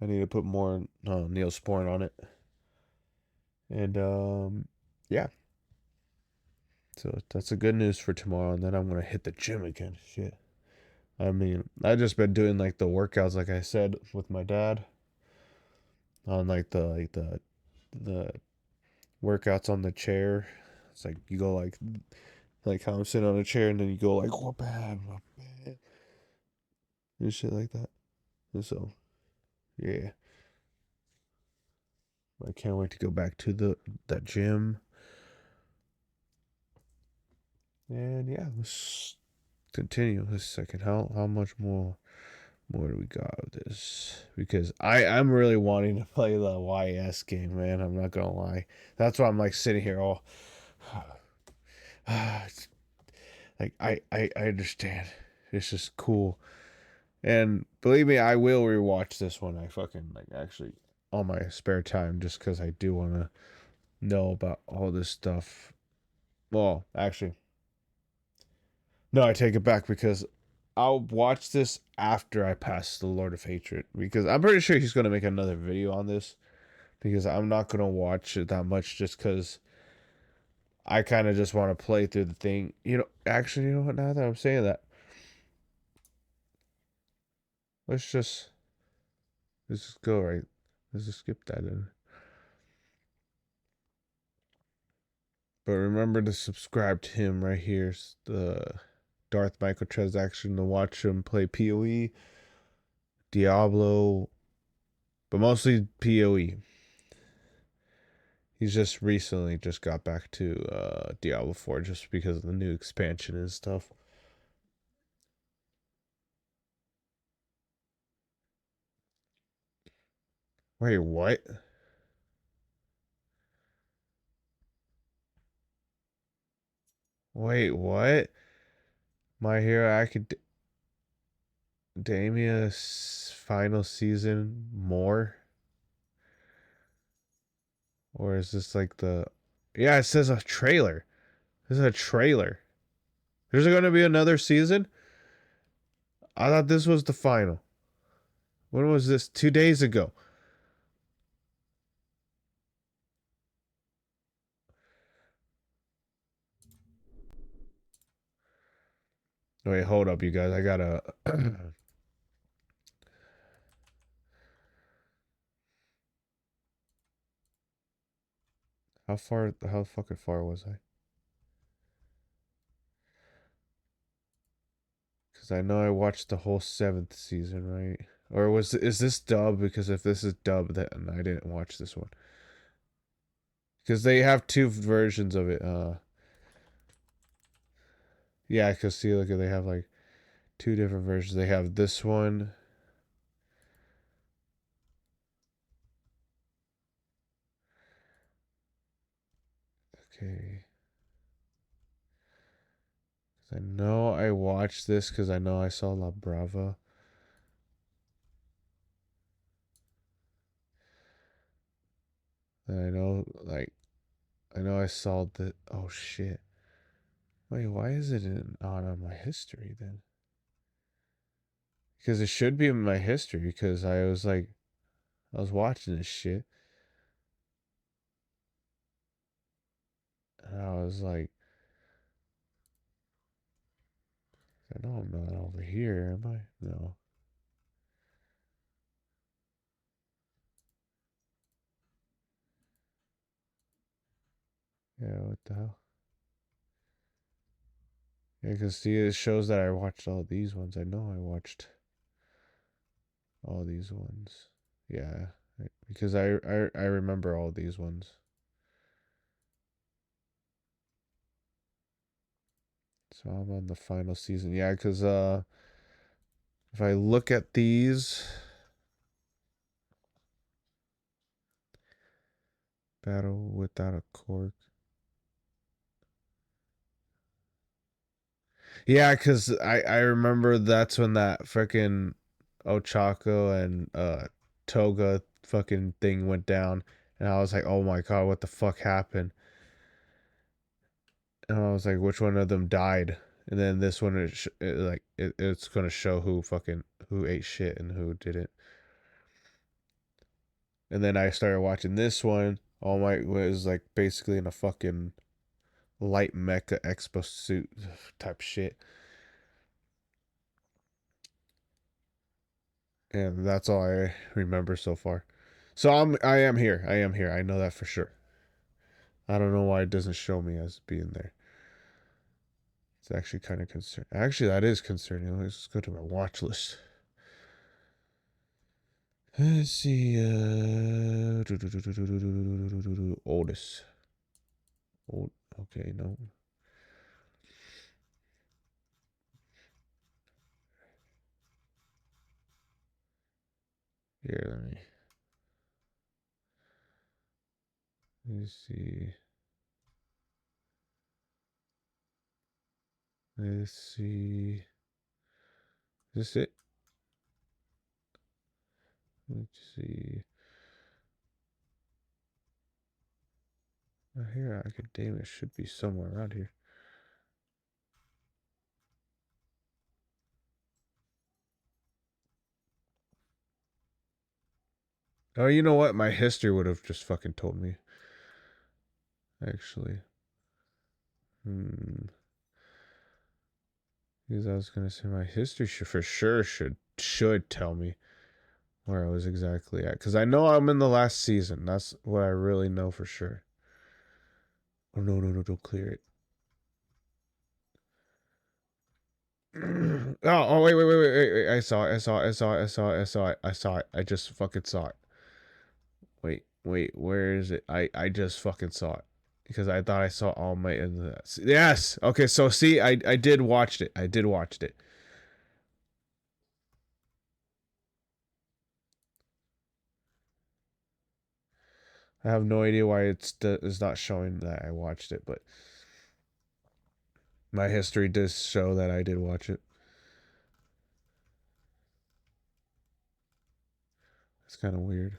I need to put more Neosporin on it. And yeah. So that's a good news for tomorrow, and then I'm gonna hit the gym again. Shit. I mean, I just been doing like the workouts, like I said, with my dad. On like the workouts on the chair, It's like you go like how I'm sitting on a chair, and then you go like, "What bad, my bad," and shit like that. And so, yeah, I can't wait to go back to that gym. And yeah, let's continue this second. How much more do we got of this? Because I'm really wanting to play the YS game, man. I'm not gonna lie. That's why I'm like sitting here all like I understand. It's just cool. And believe me, I will rewatch this one. I fucking like actually on my spare time just because I do want to know about all this stuff. Well, actually, no, I take it back because I'll watch this after I pass the Lord of Hatred because I'm pretty sure he's gonna make another video on this because I'm not gonna watch it that much just because I kind of just want to play through the thing. Actually, you know what? Now that I'm saying that, let's just go right. Let's just skip that in. But remember to subscribe to him right here. It's the Darth microtransaction to watch him play PoE, Diablo, but mostly PoE. He's just recently just got back to Diablo 4 just because of the new expansion and stuff. Wait, what? Wait, what? My Hero Academia's final season more? Or is this like the... Yeah, it says a trailer. This is a trailer. There's going to be another season? I thought this was the final. When was this? 2 days ago. Wait, hold up, you guys. I gotta... how fucking far was I? Because I know I watched the whole 7th season, right? Or is this dub? Because if this is dub, then I didn't watch this one. Because they have two versions of it. Yeah, because see, look, they have like two different versions. They have this one. Okay. I know I watched this because I know I saw La Brava. And I know I saw the. Oh shit. Wait, why is it not on my history then? Because it should be in my history because I was watching this shit. And I was like, I know I'm not over here, am I? No. Yeah, what the hell? Yeah, because see, it shows that I watched all these ones. I know I watched all these ones. Yeah, because I remember all these ones. So I'm on the final season. Yeah, because if I look at these, Battle Without a Cork. Yeah, because I remember that's when that freaking Ochako and Toga fucking thing went down. And I was like, oh my god, what the fuck happened? And I was like, which one of them died? And then this one, it's gonna show who ate shit and who didn't. And then I started watching this one. All my was like basically in a fucking light mecha expo suit type shit. And that's all I remember so far. So I am here. I am here. I know that for sure. I don't know why it doesn't show me as being there. It's actually kind of concerning. Actually, that is concerning. Let's go to my watch list. Let's see. Oldest. Old. Okay, no. Here, let me see. Let's see. Is this it? Let's see. My Hero Academia should be somewhere around here. Oh, you know what? My history would have just fucking told me. Actually. Because I was gonna say my history for sure should tell me where I was exactly at. Because I know I'm in the last season. That's what I really know for sure. Oh no, don't clear it. Wait. I saw it. I just fucking saw it. Wait, where is it? I just fucking saw it. Because I thought I saw All Might in the... Yes! Okay, so see, I did watch it. I did watch it. I have no idea why it's not showing that I watched it, but my history does show that I did watch it. It's kind of weird.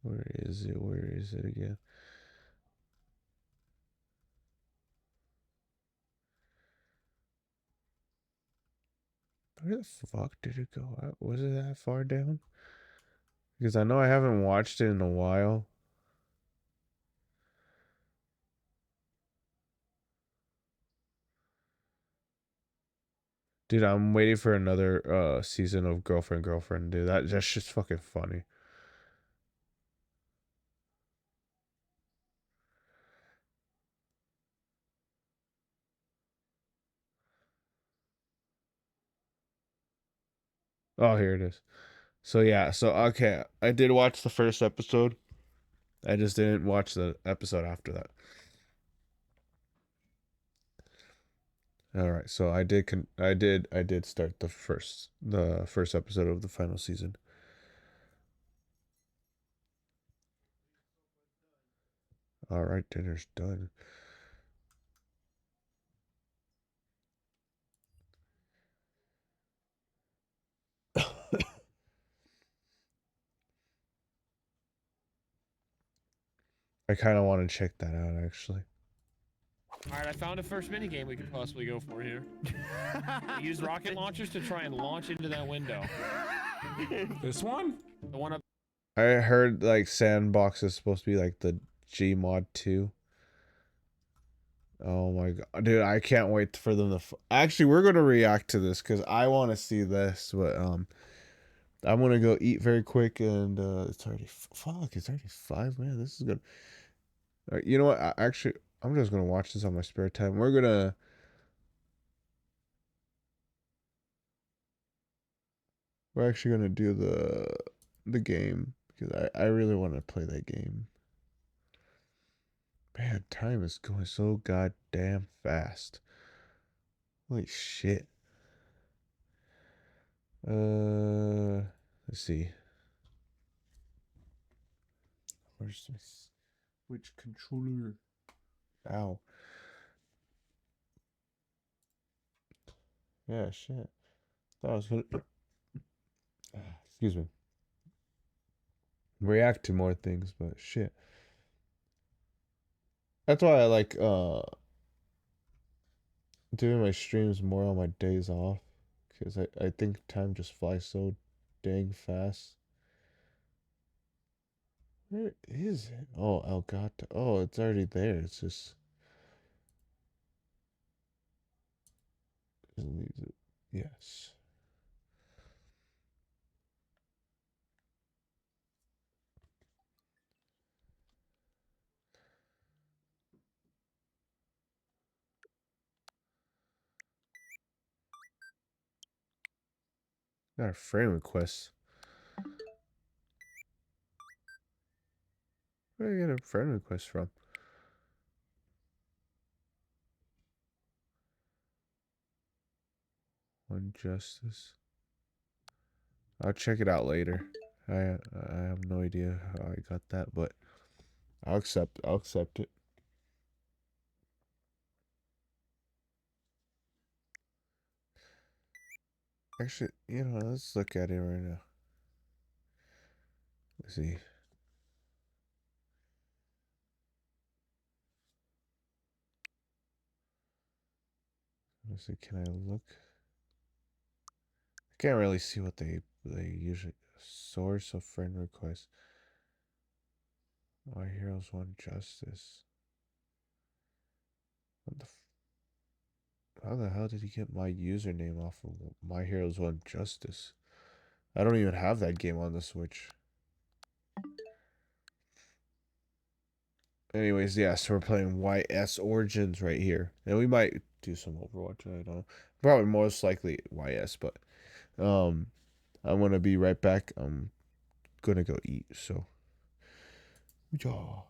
Where is it? Where is it again? Where the fuck did it go? Was it that far down? Because I know I haven't watched it in a while. Dude, I'm waiting for another season of Girlfriend, dude. That's just fucking funny. Oh, here it is. So yeah, so okay, I did watch the first episode. I just didn't watch the episode after that. All right, so I did start the first episode of the final season. All right, dinner's done. I kind of want to check that out actually. All right, I found a first mini game we could possibly go for here. Use rocket launchers to try and launch into that window. This one? The one up. I heard like Sandbox is supposed to be like the Gmod 2. Oh my god, dude! I can't wait for them to. Actually, we're gonna react to this because I want to see this. But I'm gonna go eat very quick, and it's already fuck. It's already 5, man. This is good. All right, you know what? Actually, I'm just gonna watch this on my spare time. We're actually gonna do the game because I really want to play that game. Man, time is going so goddamn fast. Holy shit. Let's see. Where's my Switch controller? Ow. Yeah, shit. That was gonna excuse me. React to more things, but shit. That's why I like doing my streams more on my days off. Because I think time just flies so dang fast. Where is it? Oh, Elgato. Oh, it's already there. It's just it needs it. Yes. Got a friend request. Where did I get a friend request from? One Justice. I'll check it out later. I have no idea how I got that, but I'll accept it. Actually, let's look at it right now. Let's see. Let's see. Can I look? I can't really see what they usually source of friend requests. My Heroes Want Justice. What the? How the hell did he get my username off of My Heroes Want Justice? I don't even have that game on the Switch. Anyways, yeah, so we're playing YS Origins right here. And we might do some Overwatch, I don't know. Probably most likely YS, but I'm gonna be right back. I'm gonna go eat, so yeah.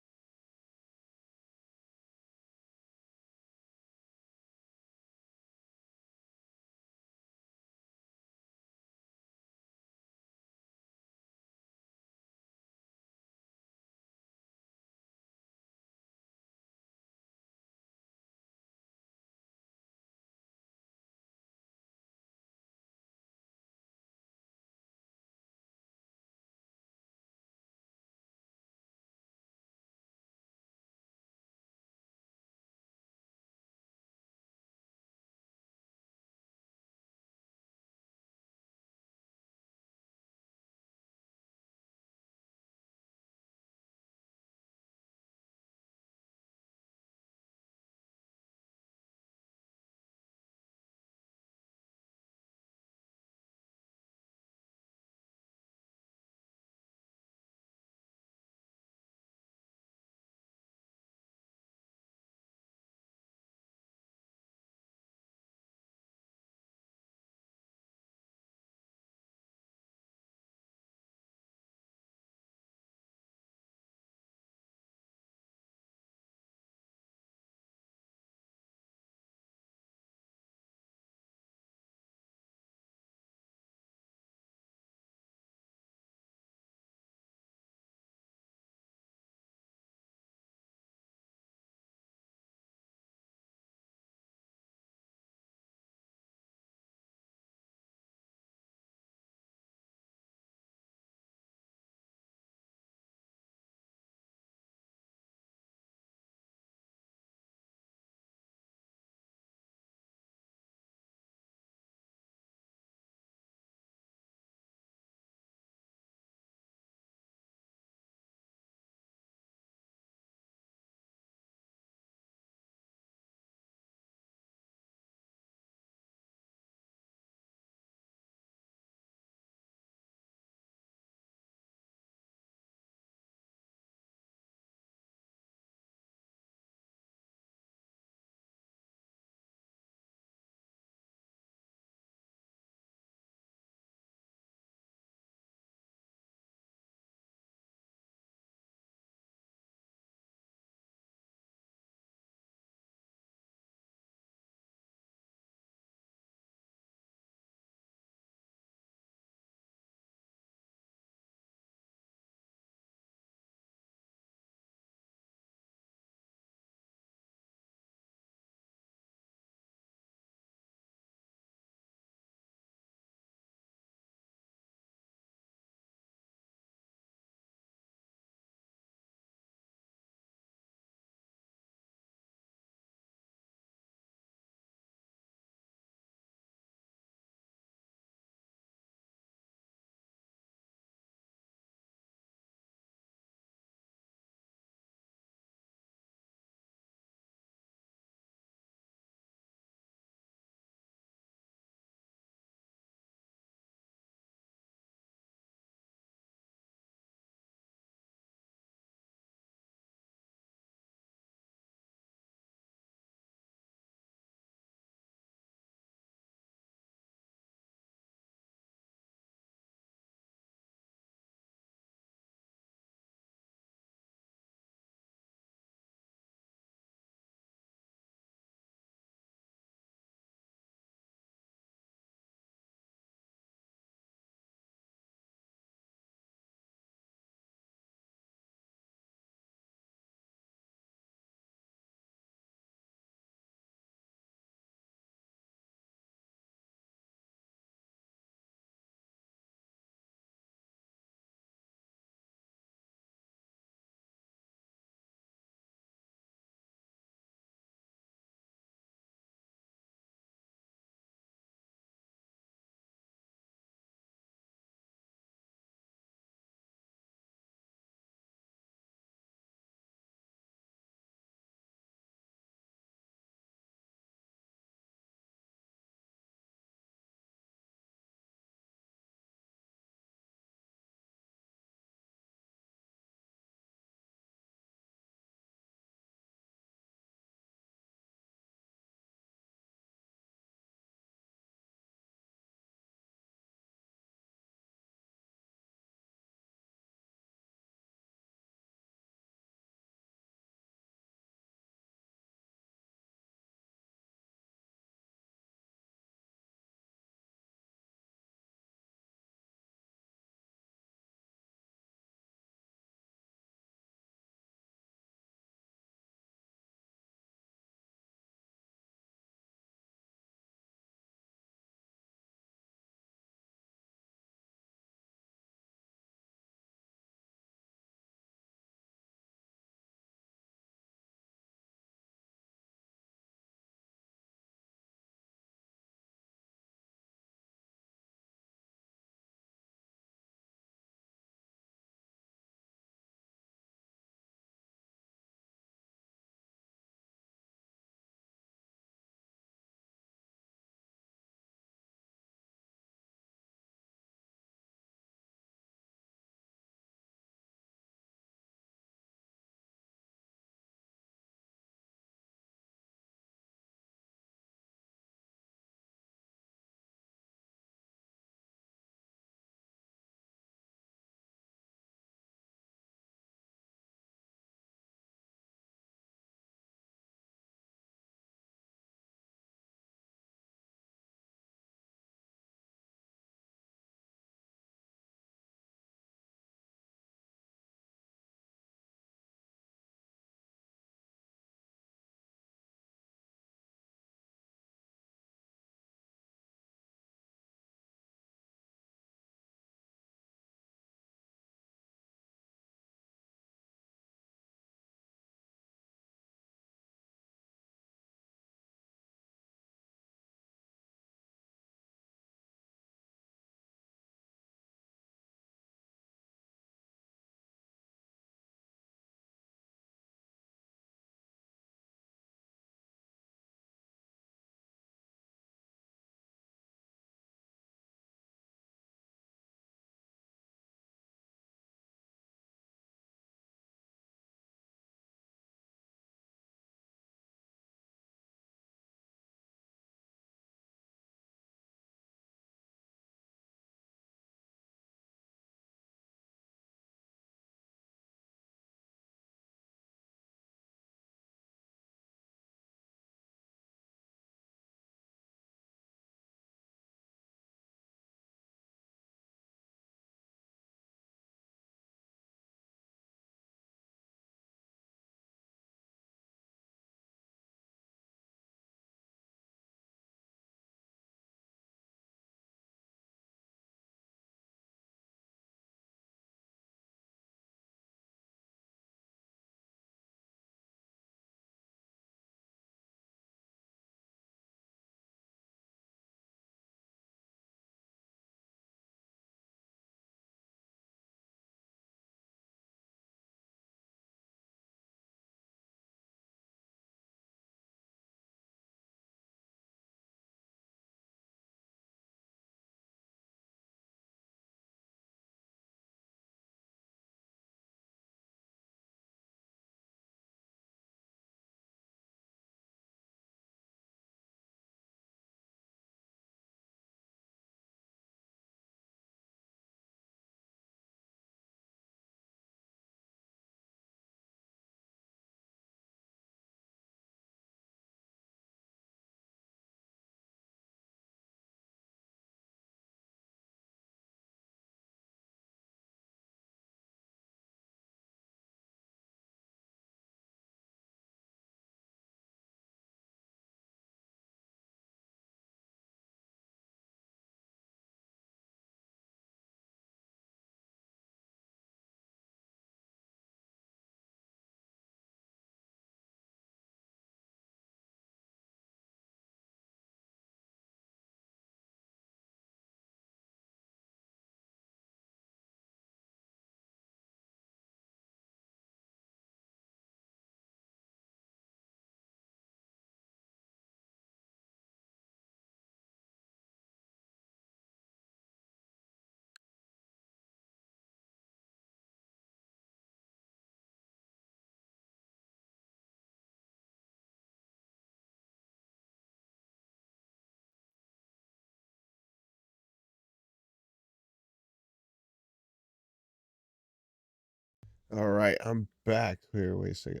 All right, I'm back. Here, wait a second.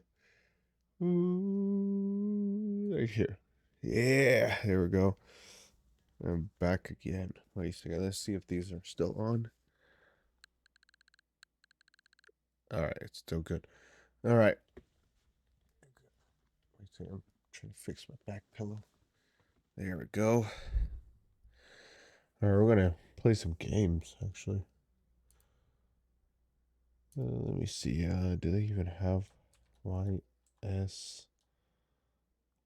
Right here. Yeah, there we go. I'm back again. Wait a second. Let's see if these are still on. All right, it's still good. All right. Wait a second. I'm trying to fix my back pillow. There we go. All right, we're gonna play some games actually. Let me see. Do they even have YS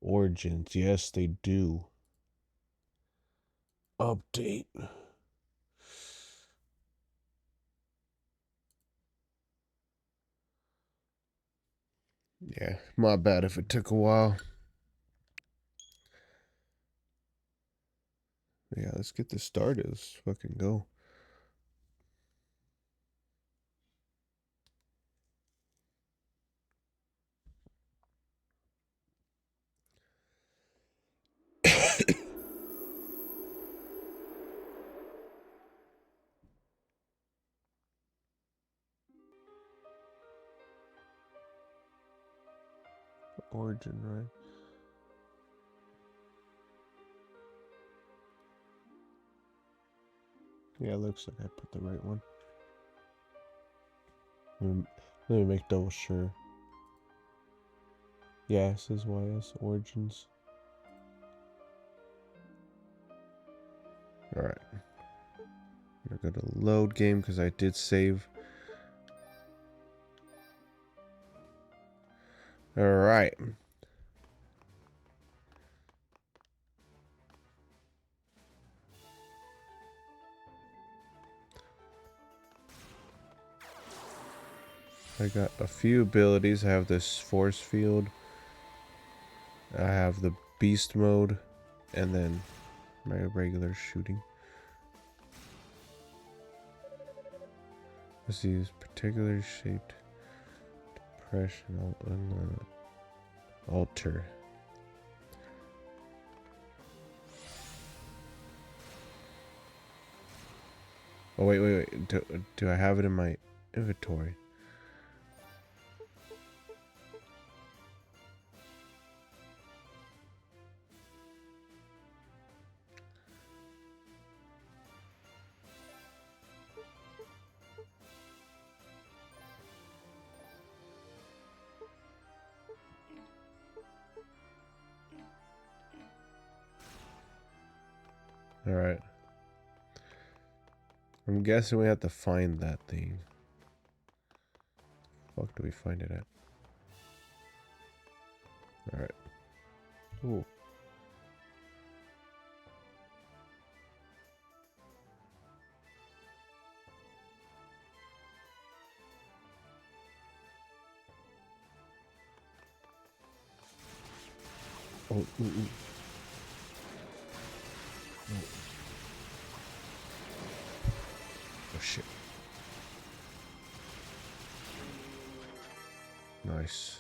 Origins? Yes, they do. Update. Yeah, my bad if it took a while. Yeah, let's get this started. Let's fucking go. Origin, right? Yeah, it looks like I put the right one. Let me make double sure. Yeah, it says YS Origins. Alright. I'm gonna go to load game because I did save. Alright. I got a few abilities. I have this force field. I have the beast mode. And then my regular shooting. Let's see, this particular shaped depression alter. Oh wait. Do I have it in my inventory? Alright. I'm guessing we have to find that thing. Fuck do we find it at? Alright. Ooh. Oh, ooh. Oh shit. Nice.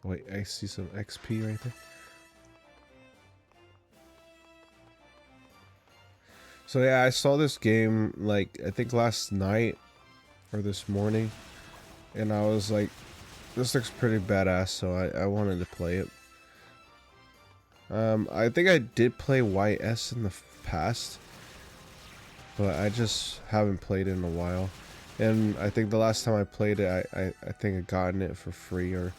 Wait, I see some XP right there. So yeah, I saw this game like I think last night or this morning, and I was like, this looks pretty badass, so I wanted to play it. I think I did play YS in the past, but I just haven't played it in a while. And I think the last time I played it, I think I gotten it for free, or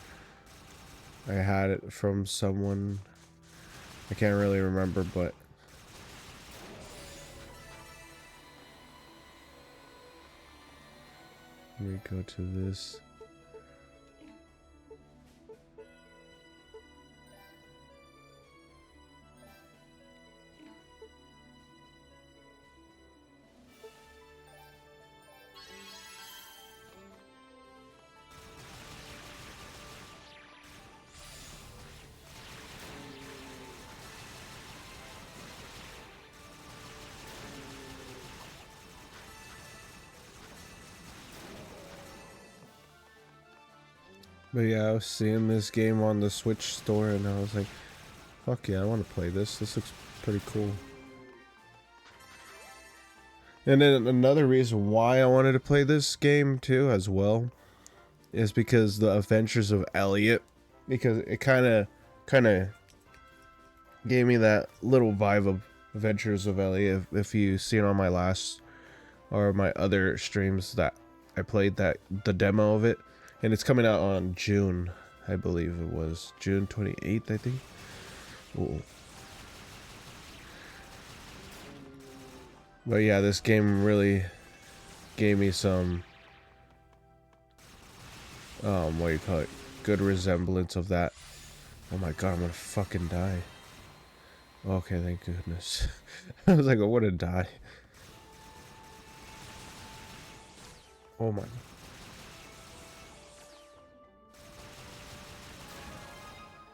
I had it from someone. I can't really remember, but let me go to this. But yeah, I was seeing this game on the Switch store, and I was like, fuck yeah, I want to play this. This looks pretty cool. And then another reason why I wanted to play this game too, as well, is because the Adventures of Elliot, because it kind of gave me that little vibe of Adventures of Elliot. If you see it on my last or my other streams that I played the demo of it, and it's coming out on June, I believe it was June 28th, I think. Ooh. But yeah, this game really gave me some what do you call it? Good resemblance of that. Oh my god, I'm gonna fucking die. Okay, thank goodness. I was like, I wanna die. Oh my.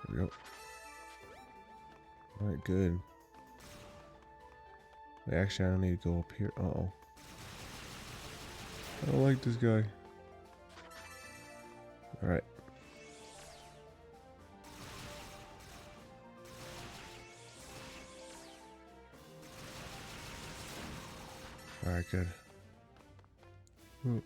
There we go. Alright, good. Actually, I don't need to go up here. Uh-oh. I don't like this guy. Alright. Alright, good. Ooh.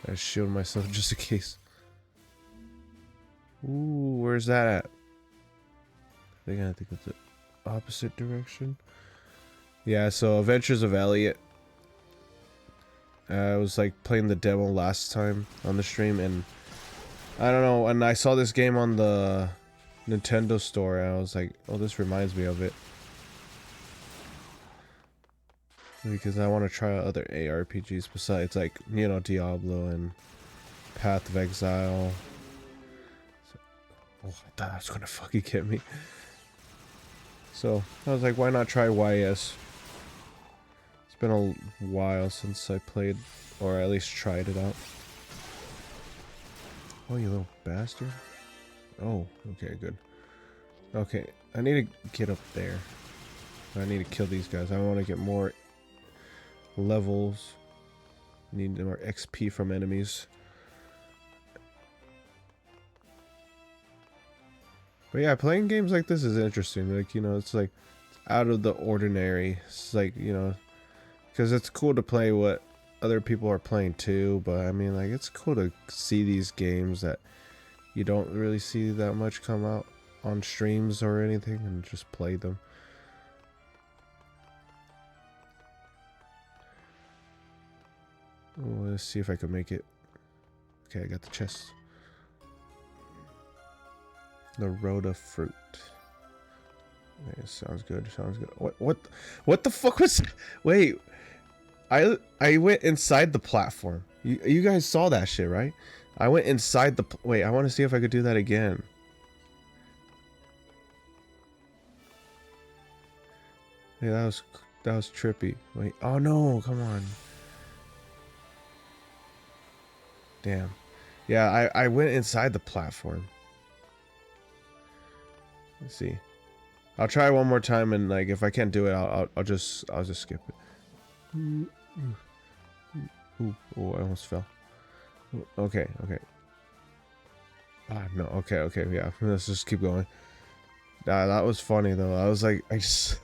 I shield myself just in case. Ooh, where's that at? I think it's the opposite direction. Yeah, so Adventures of Elliot. I was like playing the demo last time on the stream, and I don't know, and I saw this game on the Nintendo store, and I was like, oh, this reminds me of it. Because I want to try out other ARPGs besides, like, you know, Diablo and Path of Exile. Oh, I thought that was gonna fucking get me. So, I was like, why not try YS? It's been a while since I played, or at least tried it out. Oh, you little bastard. Oh, okay, good. Okay, I need to get up there. I need to kill these guys. I want to get more levels. Need more XP from enemies. But yeah, playing games like this is interesting. Like, you know, it's like out of the ordinary. It's like, you know, because it's cool to play what other people are playing too. But I mean, like, it's cool to see these games that you don't really see that much come out on streams or anything, and just play them. Oh, let's see if I can make it. Okay, I got the chest. The Rhoda fruit. Okay, sounds good. Sounds good. What the fuck was? Wait, I went inside the platform. You guys saw that shit, right? I went inside the. Wait, I want to see if I could do that again. Yeah, that was trippy. Wait, oh no, come on. Damn. Yeah, I went inside the platform. Let's see. I'll try one more time, and like if I can't do it, I'll just skip it. Ooh, I almost fell. Okay. Ah, no. Okay. Yeah, let's just keep going. Nah, that was funny though. I was like, I just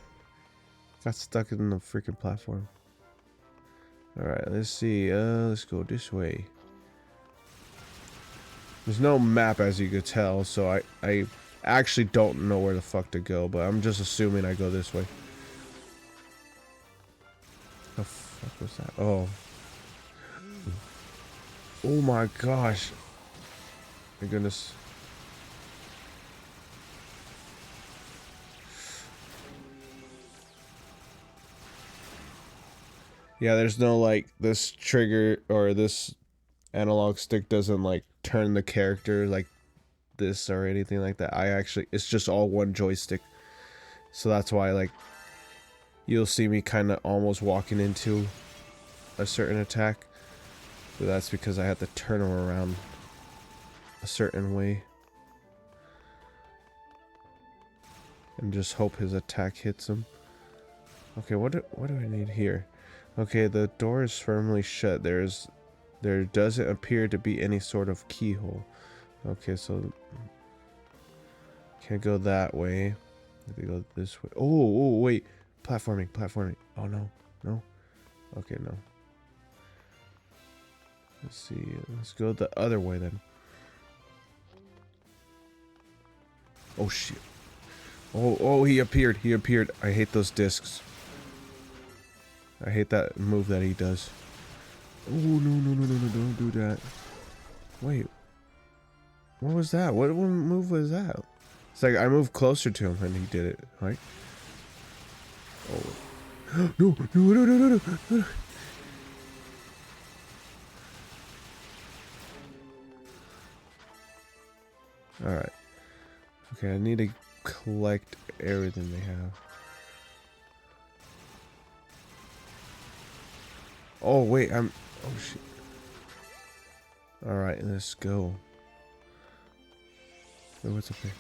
got stuck in the freaking platform. All right, let's see. Let's go this way. There's no map, as you could tell, so I actually don't know where the fuck to go, but I'm just assuming I go this way. The fuck was that? Oh. Oh my gosh. My goodness. Yeah, there's no like this trigger or this analog stick doesn't like turn the character like this or anything like that. It's just all one joystick. So that's why like you'll see me kind of almost walking into a certain attack. But that's because I have to turn him around a certain way. And just hope his attack hits him. Okay, what do I need here? Okay, the door is firmly shut. There doesn't appear to be any sort of keyhole. Okay, so can't go that way. If we go this way. Oh, wait. platforming, platforming. Oh no, no. Okay, no. Let's see. Let's go the other way then. Oh shit. Oh, he appeared. He appeared. I hate those discs. I hate that move that he does. Oh, no, don't do that. Wait. What was that? What move was that? It's like I moved closer to him and he did it, right? Oh. No. Alright. Okay, I need to collect everything they have. Oh, wait, oh, shit. Alright, let's go. Wait, what's up there?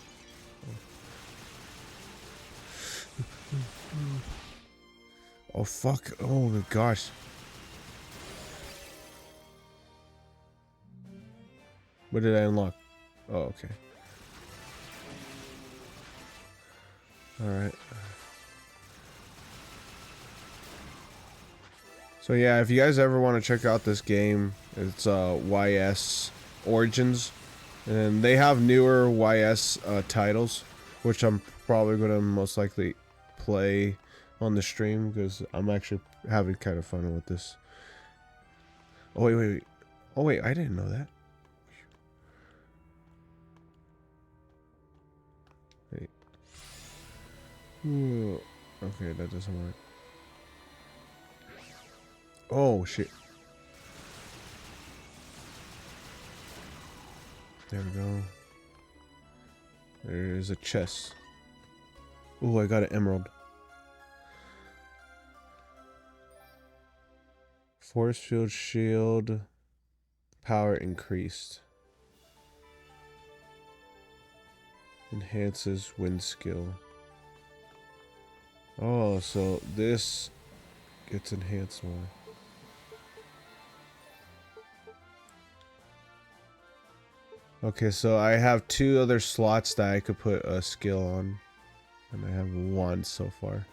Oh, fuck. Oh, my gosh. What did I unlock? Oh, okay. Alright. So yeah, if you guys ever want to check out this game, it's YS Origins. And they have newer YS titles, which I'm probably going to most likely play on the stream because I'm actually having kind of fun with this. Oh, wait. Oh, wait, I didn't know that. Wait. Ooh. Okay, that doesn't work. Oh, shit. There we go. There's a chest. Ooh, I got an emerald. Force field shield. Power increased. Enhances wind skill. Oh, so this gets enhanced more. Okay, so I have 2 other slots that I could put a skill on. And I have 1 so far.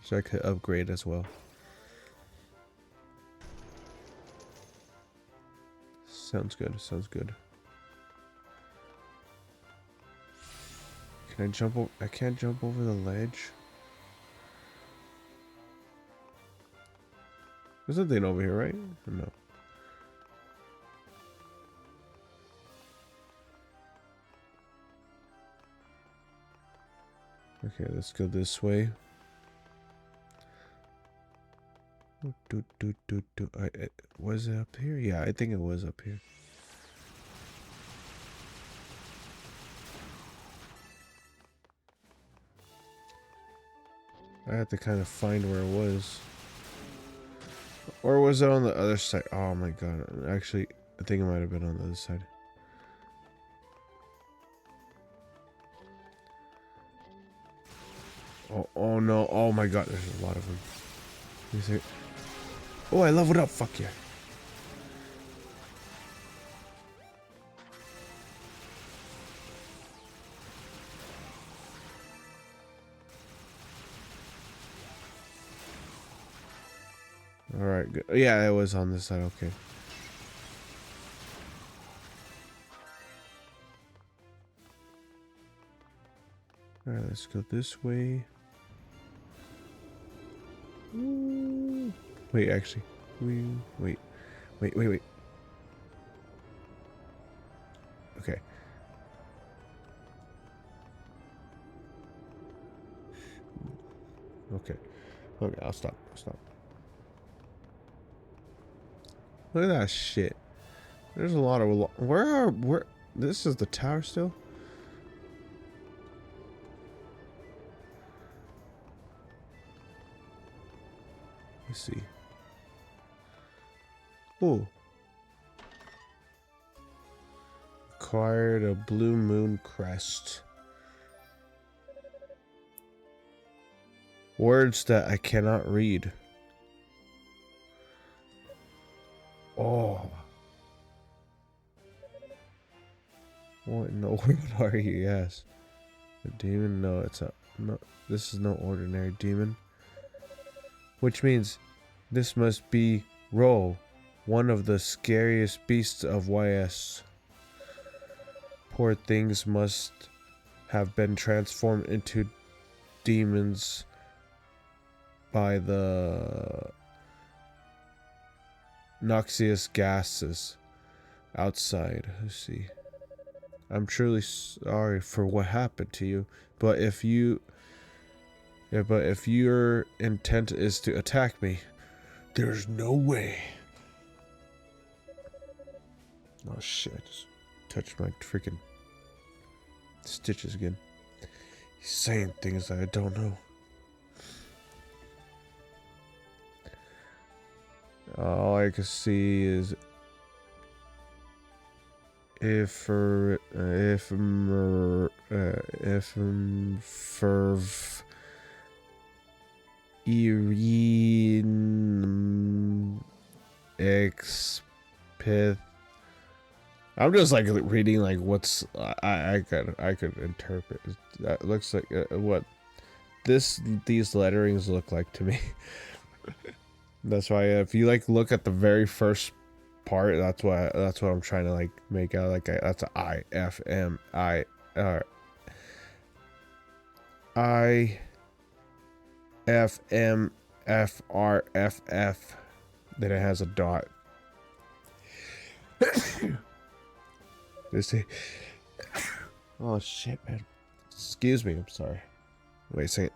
So I could upgrade as well. Sounds good, sounds good. Can I jump over? I can't jump over the ledge. There's nothing over here, right? Or no. Okay, let's go this way. Was it up here? Yeah, I think it was up here. I had to kind of find where it was. Or was it on the other side? Oh my god. Actually, I think it might have been on the other side. Oh no. Oh my god, there's a lot of them. Let me see. Oh, I leveled up. Fuck yeah. Alright, good. Yeah, it was on this side. Okay. Alright, let's go this way. Ooh. Wait, actually. Wait. Okay. Okay, I'll stop. Look at that shit. There's a lot of... Where... This is the tower still? Let's see. Ooh. Acquired a blue moon crest. Words that I cannot read. Oh. What in the world are you? Yes. The demon? No, it's up. No, this is no ordinary demon. Which means this must be Ro, one of the scariest beasts of YS. Poor things must have been transformed into demons by the noxious gases outside. Let's see. I'm truly sorry for what happened to you, but if your intent is to attack me, there's no way. Oh shit, I just touched my freaking stitches again. He's saying things that I don't know. All I can see is ferv Irene expith. I'm just like reading like what's I could interpret. That looks like what these letterings look like to me. That's why if you like look at the very first part, that's what I'm trying to like make out. Like that's a I F M I R I F M F R F F. Then it has a dot. Let's see. Oh shit, man. Excuse me. I'm sorry. Wait a second.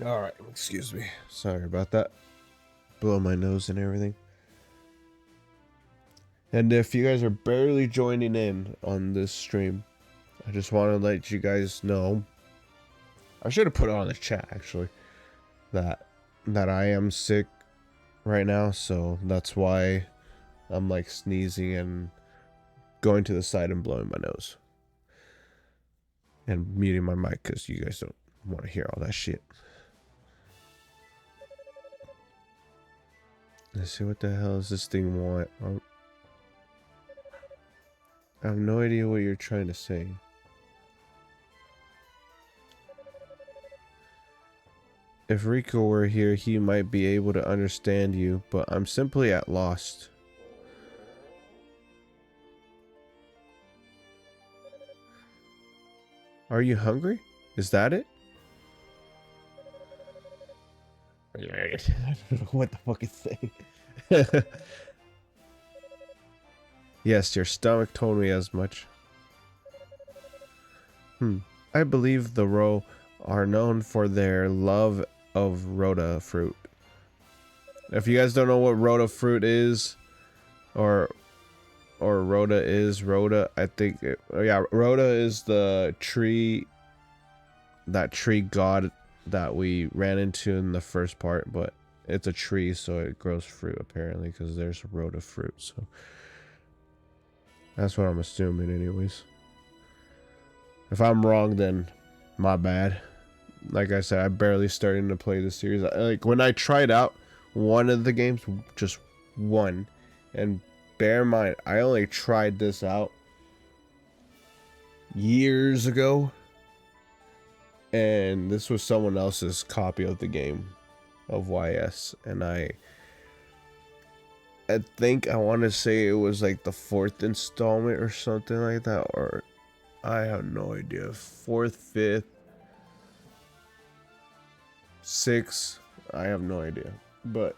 Alright, excuse me. Sorry about that. Blow my nose and everything. And if you guys are barely joining in on this stream, I just want to let you guys know. I should have put it on the chat actually. That I am sick right now, so that's why I'm like sneezing and going to the side and blowing my nose. And muting my mic because you guys don't want to hear all that shit. Let's see what the hell does this thing want. I have no idea what you're trying to say. If Rico were here, he might be able to understand you, but I'm simply at lost. Are you hungry? Is that it? I don't know what the fuck it's saying. Yes, your stomach told me as much. I believe the Ro are known for their love of Rhoda fruit. If you guys don't know what Rhoda fruit is, or Rhoda is, I think, yeah, Rhoda is the tree, that tree god that we ran into in the first part, but it's a tree, so it grows fruit apparently, because there's Rhoda fruit, so that's what I'm assuming anyways. If I'm wrong, then my bad. Like I said, I'm barely starting to play this series. Like when I tried out one of the games, just one, and bear in mind, I only tried this out years ago, and this was someone else's copy of the game of YS, and I think I want to say it was like the 4th installment or something like that, or I have no idea. 4th, 5th, 6th, I have no idea, but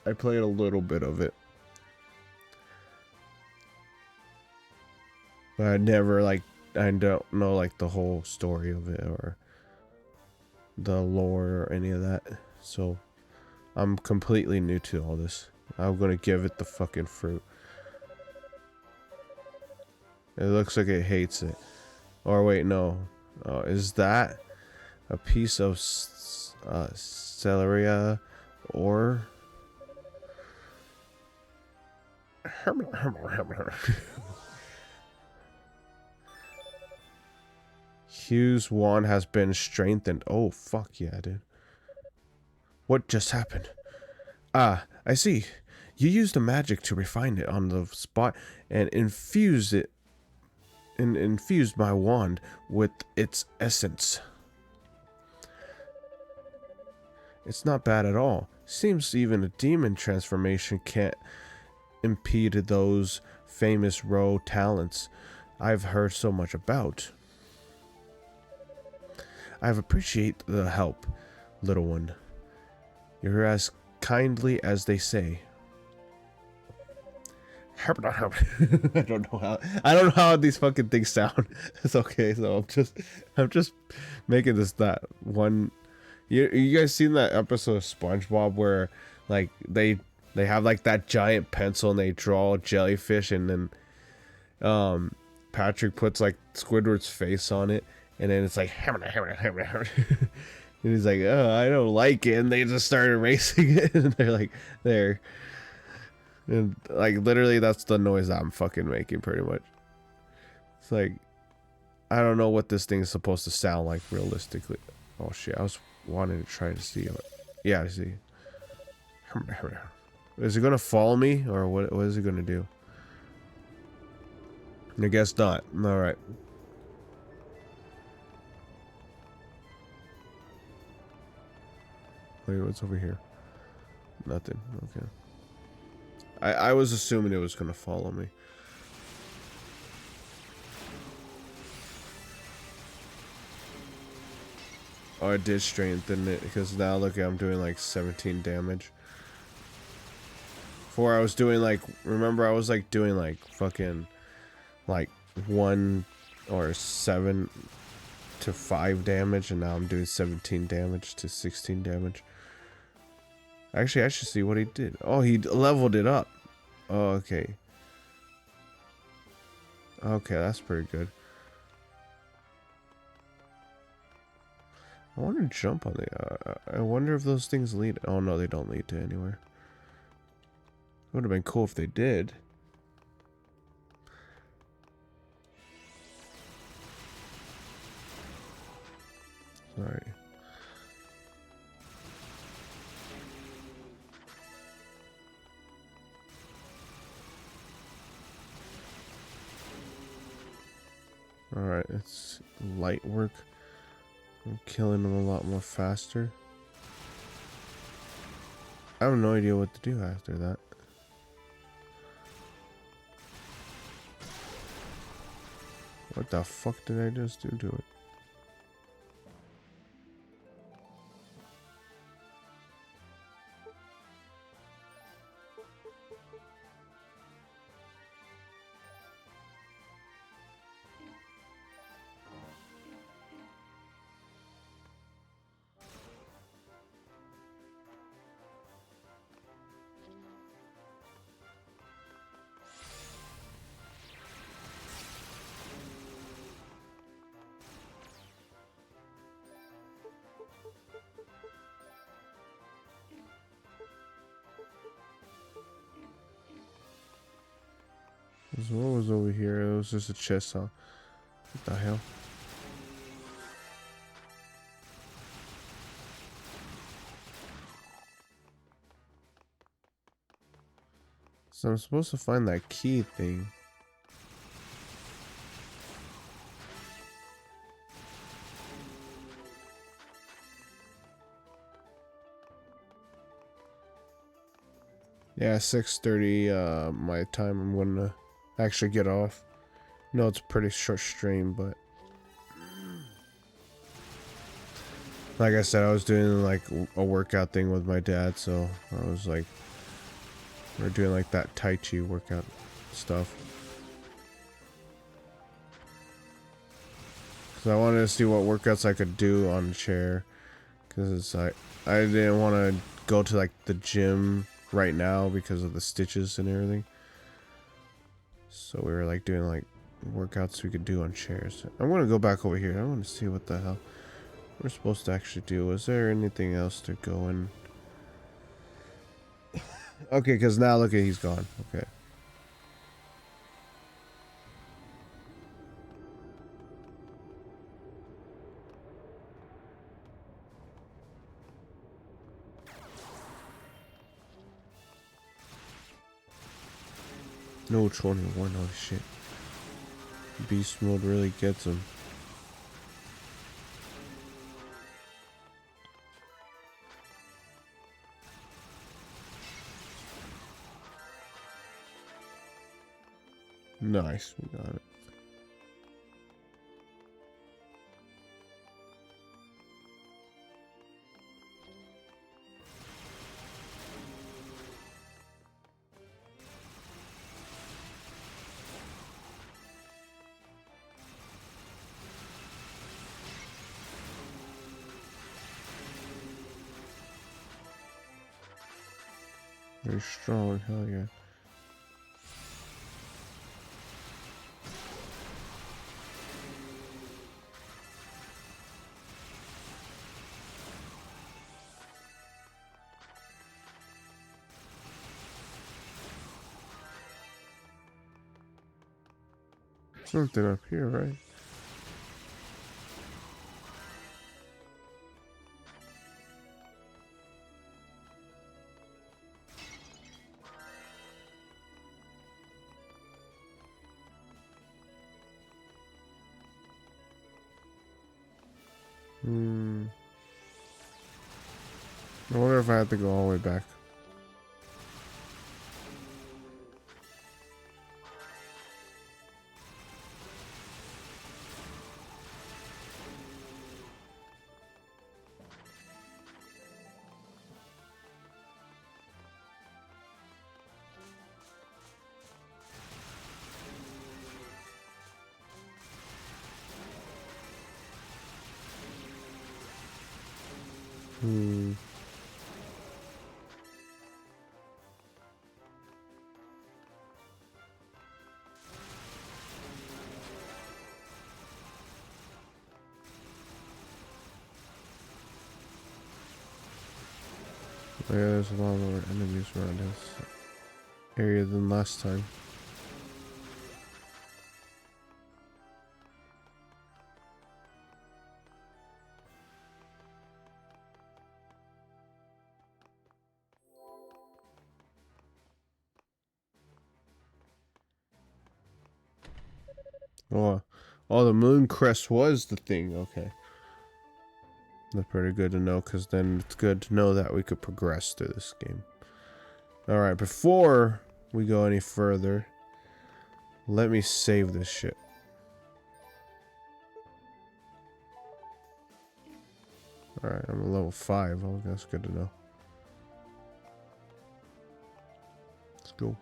I played a little bit of it. but I never like, I don't know like the whole story of it or the lore or any of that. So I'm completely new to all this. I'm gonna give it the fucking fruit. It looks like it hates it. Or wait, no. Oh, is that a piece of celeria or? Hugh's wand has been strengthened. Oh, fuck yeah, dude. What just happened? Ah, I see. You used the magic to refine it on the spot and infused my wand with its essence. It's not bad at all. Seems even a demon transformation can't impede those famous row talents I've heard so much about. I appreciate the help, little one. You're as kindly as they say. I don't know how these fucking things sound. It's okay, so I'm just making this that one. You guys seen that episode of SpongeBob where like they have like that giant pencil and they draw a jellyfish and then Patrick puts like Squidward's face on it and then it's like and he's like, oh, I don't like it, and they just start erasing it and they're like there. And like literally that's the noise that I'm fucking making pretty much. It's like I don't know what this thing is supposed to sound like realistically. Oh shit, I was wanting to try to see it. Yeah, I see. Is it gonna follow me or what is it gonna do? I guess not. Alright. Wait, what's over here? Nothing. Okay. I was assuming it was gonna follow me. Oh, I did strengthen it because now look, I'm doing like 17 damage. Before I was doing like, remember I was like doing like fucking like 1 or 7 to 5 damage, and now I'm doing 17 damage to 16 damage. Actually, I should see what he did. Oh, he leveled it up. Oh, okay. Okay, that's pretty good. I want to jump on the... I wonder if those things lead... Oh, no, they don't lead to anywhere. It would have been cool if they did. Sorry. Alright, it's light work. I'm killing them a lot more faster. I have no idea what to do after that. What the fuck did I just do to it? What was over here? It was just a chest, huh? What the hell? So I'm supposed to find that key thing. Yeah, 6:30 my time. I'm gonna actually get off. No, it's a pretty short stream, but like I said, I was doing like a workout thing with my dad, so I was like, we're doing like that Tai Chi workout stuff. Because I wanted to see what workouts I could do on chair. Because it's like, I didn't want to go to like the gym right now because of the stitches and everything. So we were like doing like workouts we could do on chairs. I'm going to go back over here. I want to see what the hell we're supposed to actually do. Was there anything else to go in? Okay, because now look at, he's gone. Okay. No 21, oh shit. Beast mode really gets him. Nice, we got it. Very strong, hell yeah. Something up here, right? I wonder if I have to go all the way back. Yeah, there's a lot more enemies around this area than last time. Oh, the moon crest was the thing. Okay. That's pretty good to know, because then it's good to know that we could progress through this game. Alright, before we go any further, let me save this shit. Alright, I'm at level 5. Oh, that's good to know. Let's go.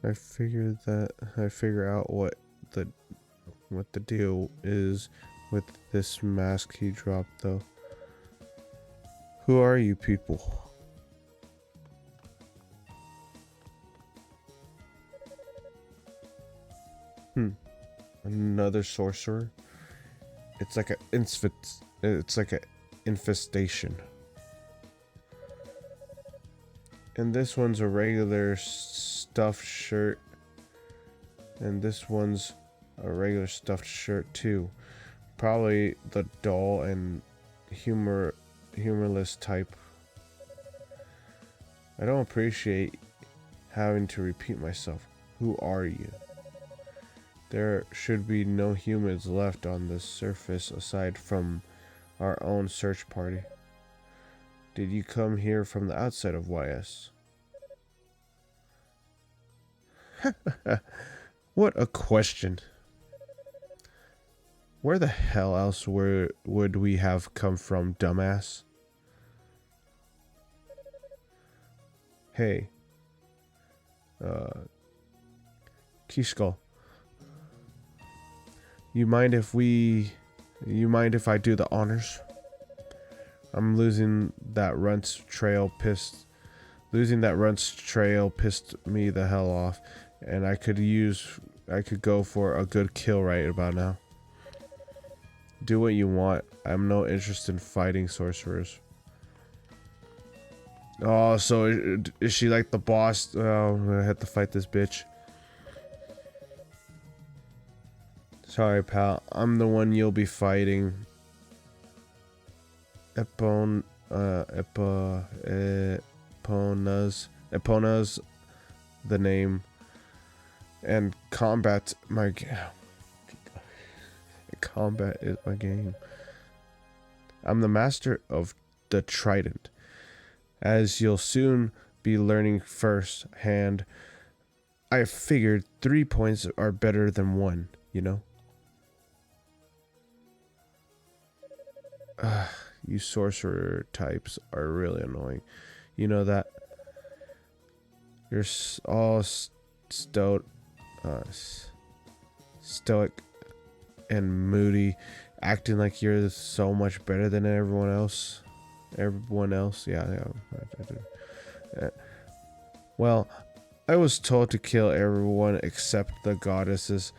I figure out what the deal is with this mask he dropped though. Who are you people? Another sorcerer. It's like a infestation. And this one's a regular stuffed shirt. And this one's a regular stuffed shirt too. Probably the dull and humorless type. I don't appreciate having to repeat myself. Who are you? There should be no humans left on this surface aside from our own search party. Did you come here from the outside of YS? What a question. Where the hell else would we have come from, dumbass? Hey. Keyskull. You mind if I do the honors? I'm losing that runts trail pissed me the hell off, and I could go for a good kill right about now. Do what you want. I'm no interest in fighting sorcerers. Oh, so is she like the boss? Oh, I'm gonna have to fight this bitch. Sorry, pal. I'm the one you'll be fighting. Epona's the name. And combat is my game. I'm the master of the trident. As you'll soon be learning firsthand, I figured 3 points are better than 1, you know? You sorcerer types are really annoying. You know that? You're all stoic and moody, acting like you're so much better than everyone else. Yeah. Well, I was told to kill everyone except the goddesses,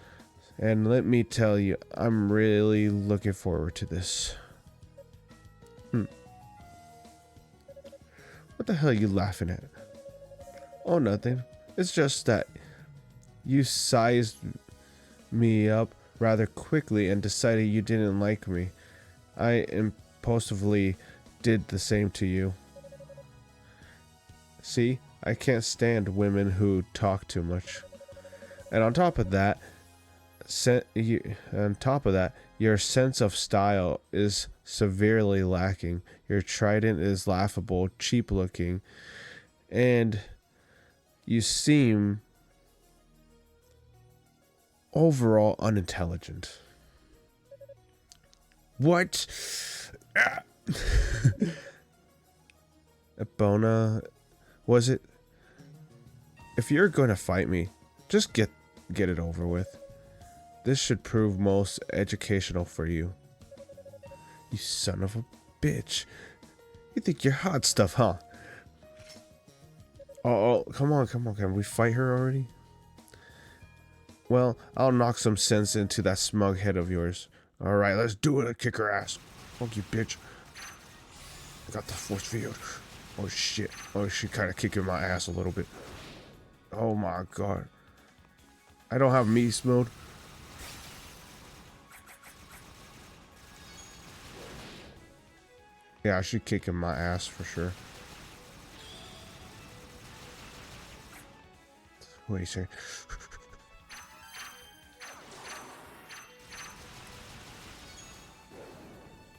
and let me tell you, I'm really looking forward to this. What the hell are you laughing at? Oh, nothing. It's just that you sized me up rather quickly and decided you didn't like me. I impulsively did the same to you. See, I can't stand women who talk too much. And on top of that, your sense of style is severely lacking. Your trident is laughable, cheap looking, and you seem overall unintelligent. What? Epona, was it? If you're gonna fight me, just get it over with. This should prove most educational for you. You son of a bitch. You think you're hot stuff, huh? Oh, come on. Can we fight her already? Well, I'll knock some sense into that smug head of yours. Alright, let's do it. Kick her ass. Fuck you, bitch. I got the force field. Oh, shit. Oh, she kind of kicking my ass a little bit. Oh, my God. I don't have Meese mode. Yeah, she's kicking my ass for sure. Wait a second.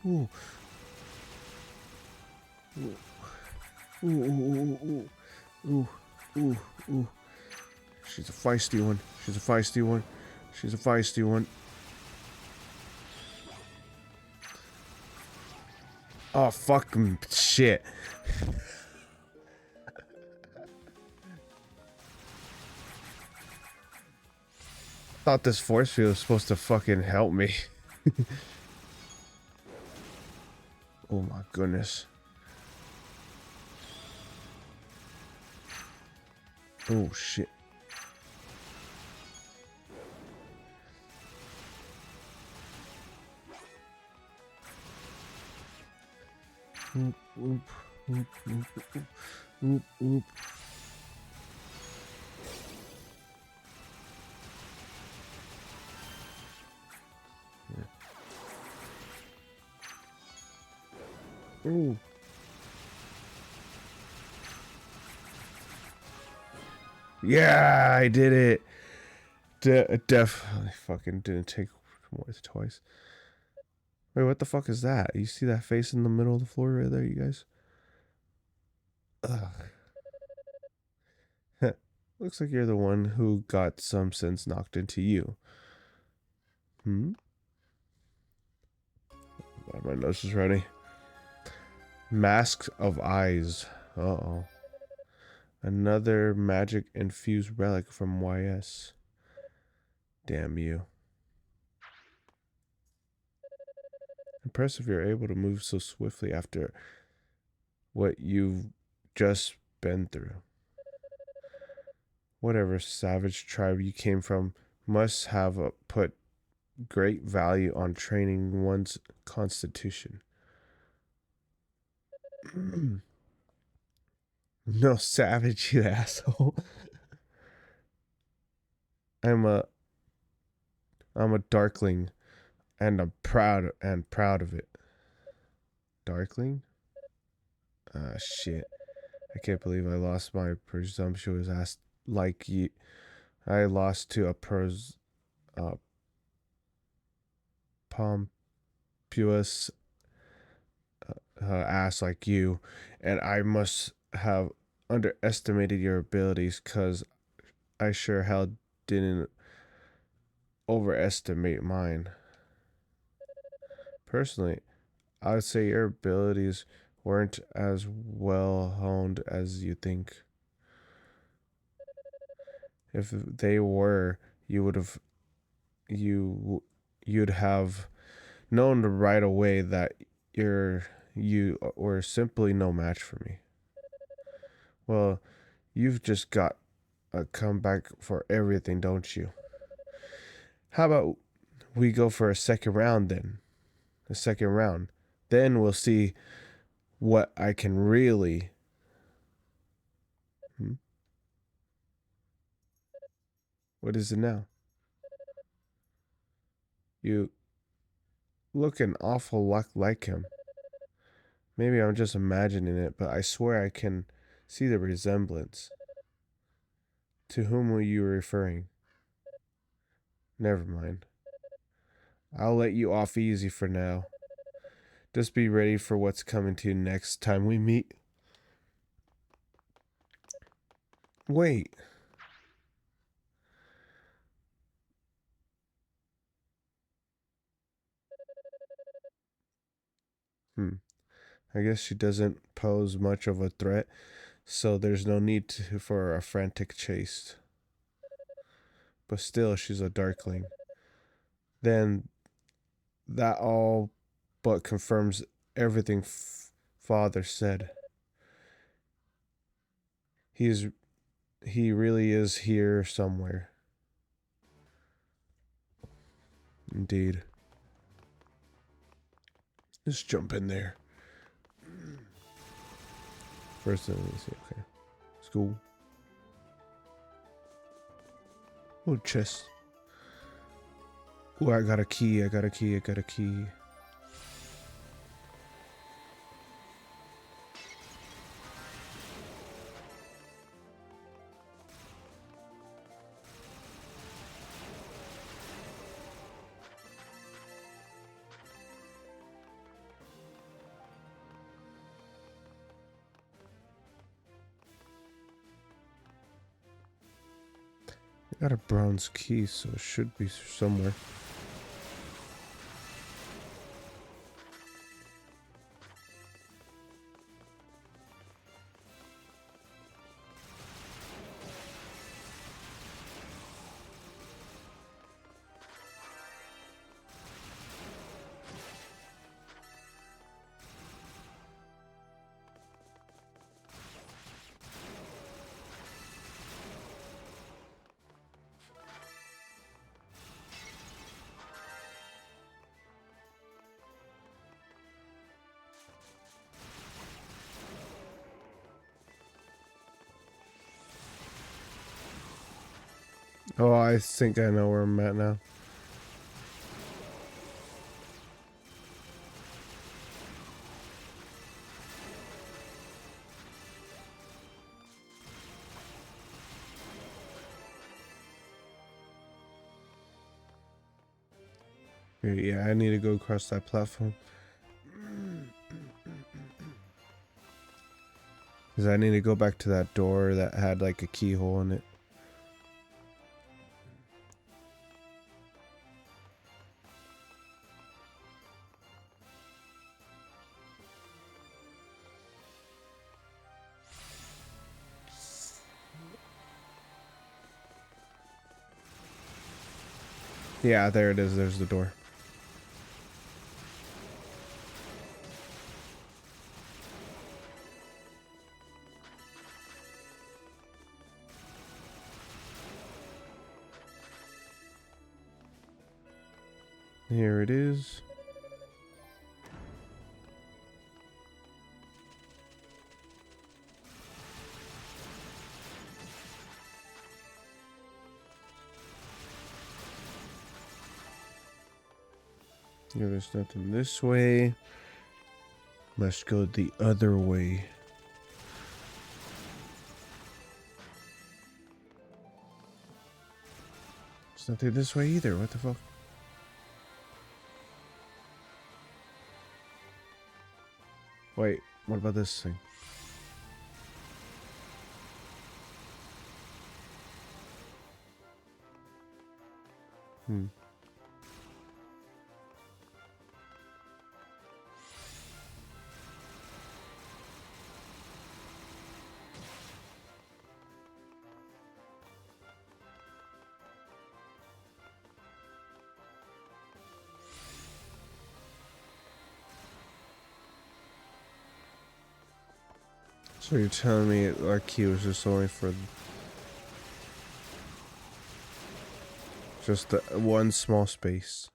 Ooh. Ooh. She's a feisty one. Oh, fucking shit. Thought this force field was supposed to fucking help me. Oh my goodness. Oh shit. Oop. Ooh. Yeah, I did it. Definitely fucking didn't take more than twice. Wait, what the fuck is that? You see that face in the middle of the floor right there, you guys? Ugh. Looks like you're the one who got some sense knocked into you. Hmm? My nose is ready. Masks of eyes. Uh-oh. Another magic infused relic from YS. Damn you. Impressive you're able to move so swiftly after what you've just been through. Whatever savage tribe you came from must have put great value on training one's constitution. No savage, you asshole. I'm a darkling, and I'm proud of it. Darkling? Ah, shit. I can't believe I lost my presumptuous ass like you. I lost to a pompous ass like you, and I must have underestimated your abilities, cause I sure hell didn't overestimate mine. Personally, I would say your abilities weren't as well honed as you think. If they were, you'd have known right away that you were simply no match for me. Well, you've just got a comeback for everything, don't you? How about we go for a second round then? A second round. Then we'll see what I can really. What is it now? You look an awful lot like him. Maybe I'm just imagining it, but I swear I can see the resemblance. To whom were you referring? Never mind. I'll let you off easy for now. Just be ready for what's coming to you next time we meet. Wait. I guess she doesn't pose much of a threat, so there's no need for a frantic chase. But still, she's a darkling. Then that all but confirms everything Father said. He really is here somewhere. Indeed. Let's jump in there. First, let me see. Okay. School. Oh, chest. Oh, I got a key. I got a key. I got a bronze key, so it should be somewhere. Oh, I think I know where I'm at now. Yeah, I need to go across that platform. Because I need to go back to that door that had like a keyhole in it. Yeah, there it is. There's the door. Here it is. Yeah, there's nothing this way. Let's go the other way. There's nothing this way either. What the fuck? Wait, what about this thing? Hmm. So you're telling me our key was just only for just the one small space?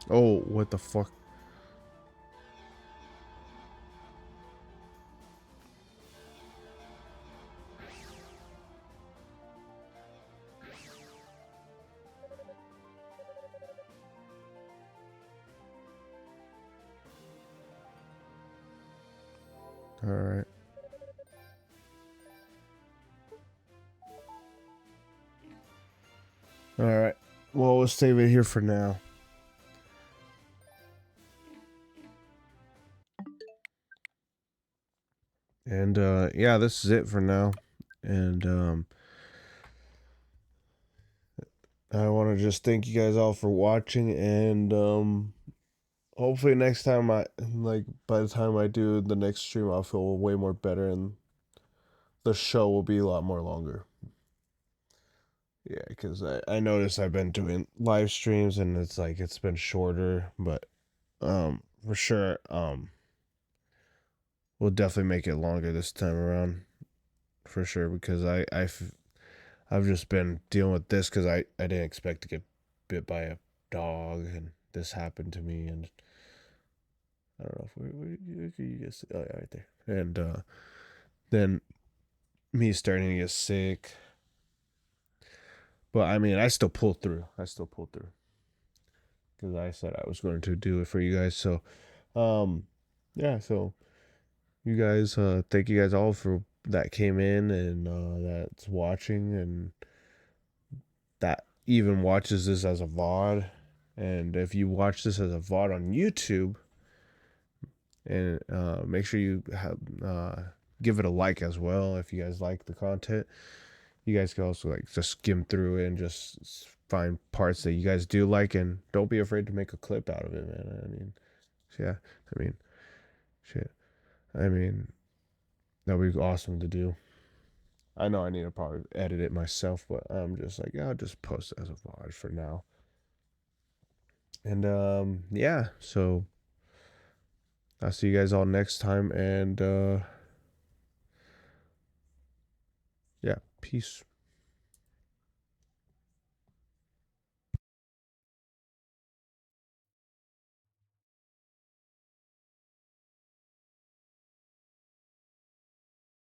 Oh, what the fuck? Alright. Alright. Well, we'll save it here for now. And yeah, this is it for now. And I want to just thank you guys all for watching, and hopefully next time by the time I do the next stream, I'll feel way more better and the show will be a lot more longer. Yeah, because I noticed I've been doing live streams and it's been shorter, but for sure we'll definitely make it longer this time around, for sure, because I've just been dealing with this because I didn't expect to get bit by a dog, and this happened to me, and I don't know if where you get sick. Oh yeah, right there. And then me starting to get sick. But I mean, I still pulled through. Because I said I was going to do it for you guys. So yeah, so you guys, thank you guys all for that came in and that's watching and that even watches this as a VOD. And if you watch this as a VOD on YouTube, and make sure you have give it a like as well if you guys like the content. You guys can also like just skim through it and just find parts that you guys do like, and don't be afraid to make a clip out of it, man. I mean, yeah, I mean, shit. I mean, that'd be awesome to do. I know I need to probably edit it myself, but I'm just like, yeah, I'll just post it as a VOD for now. And yeah, so I'll see you guys all next time, and yeah, peace.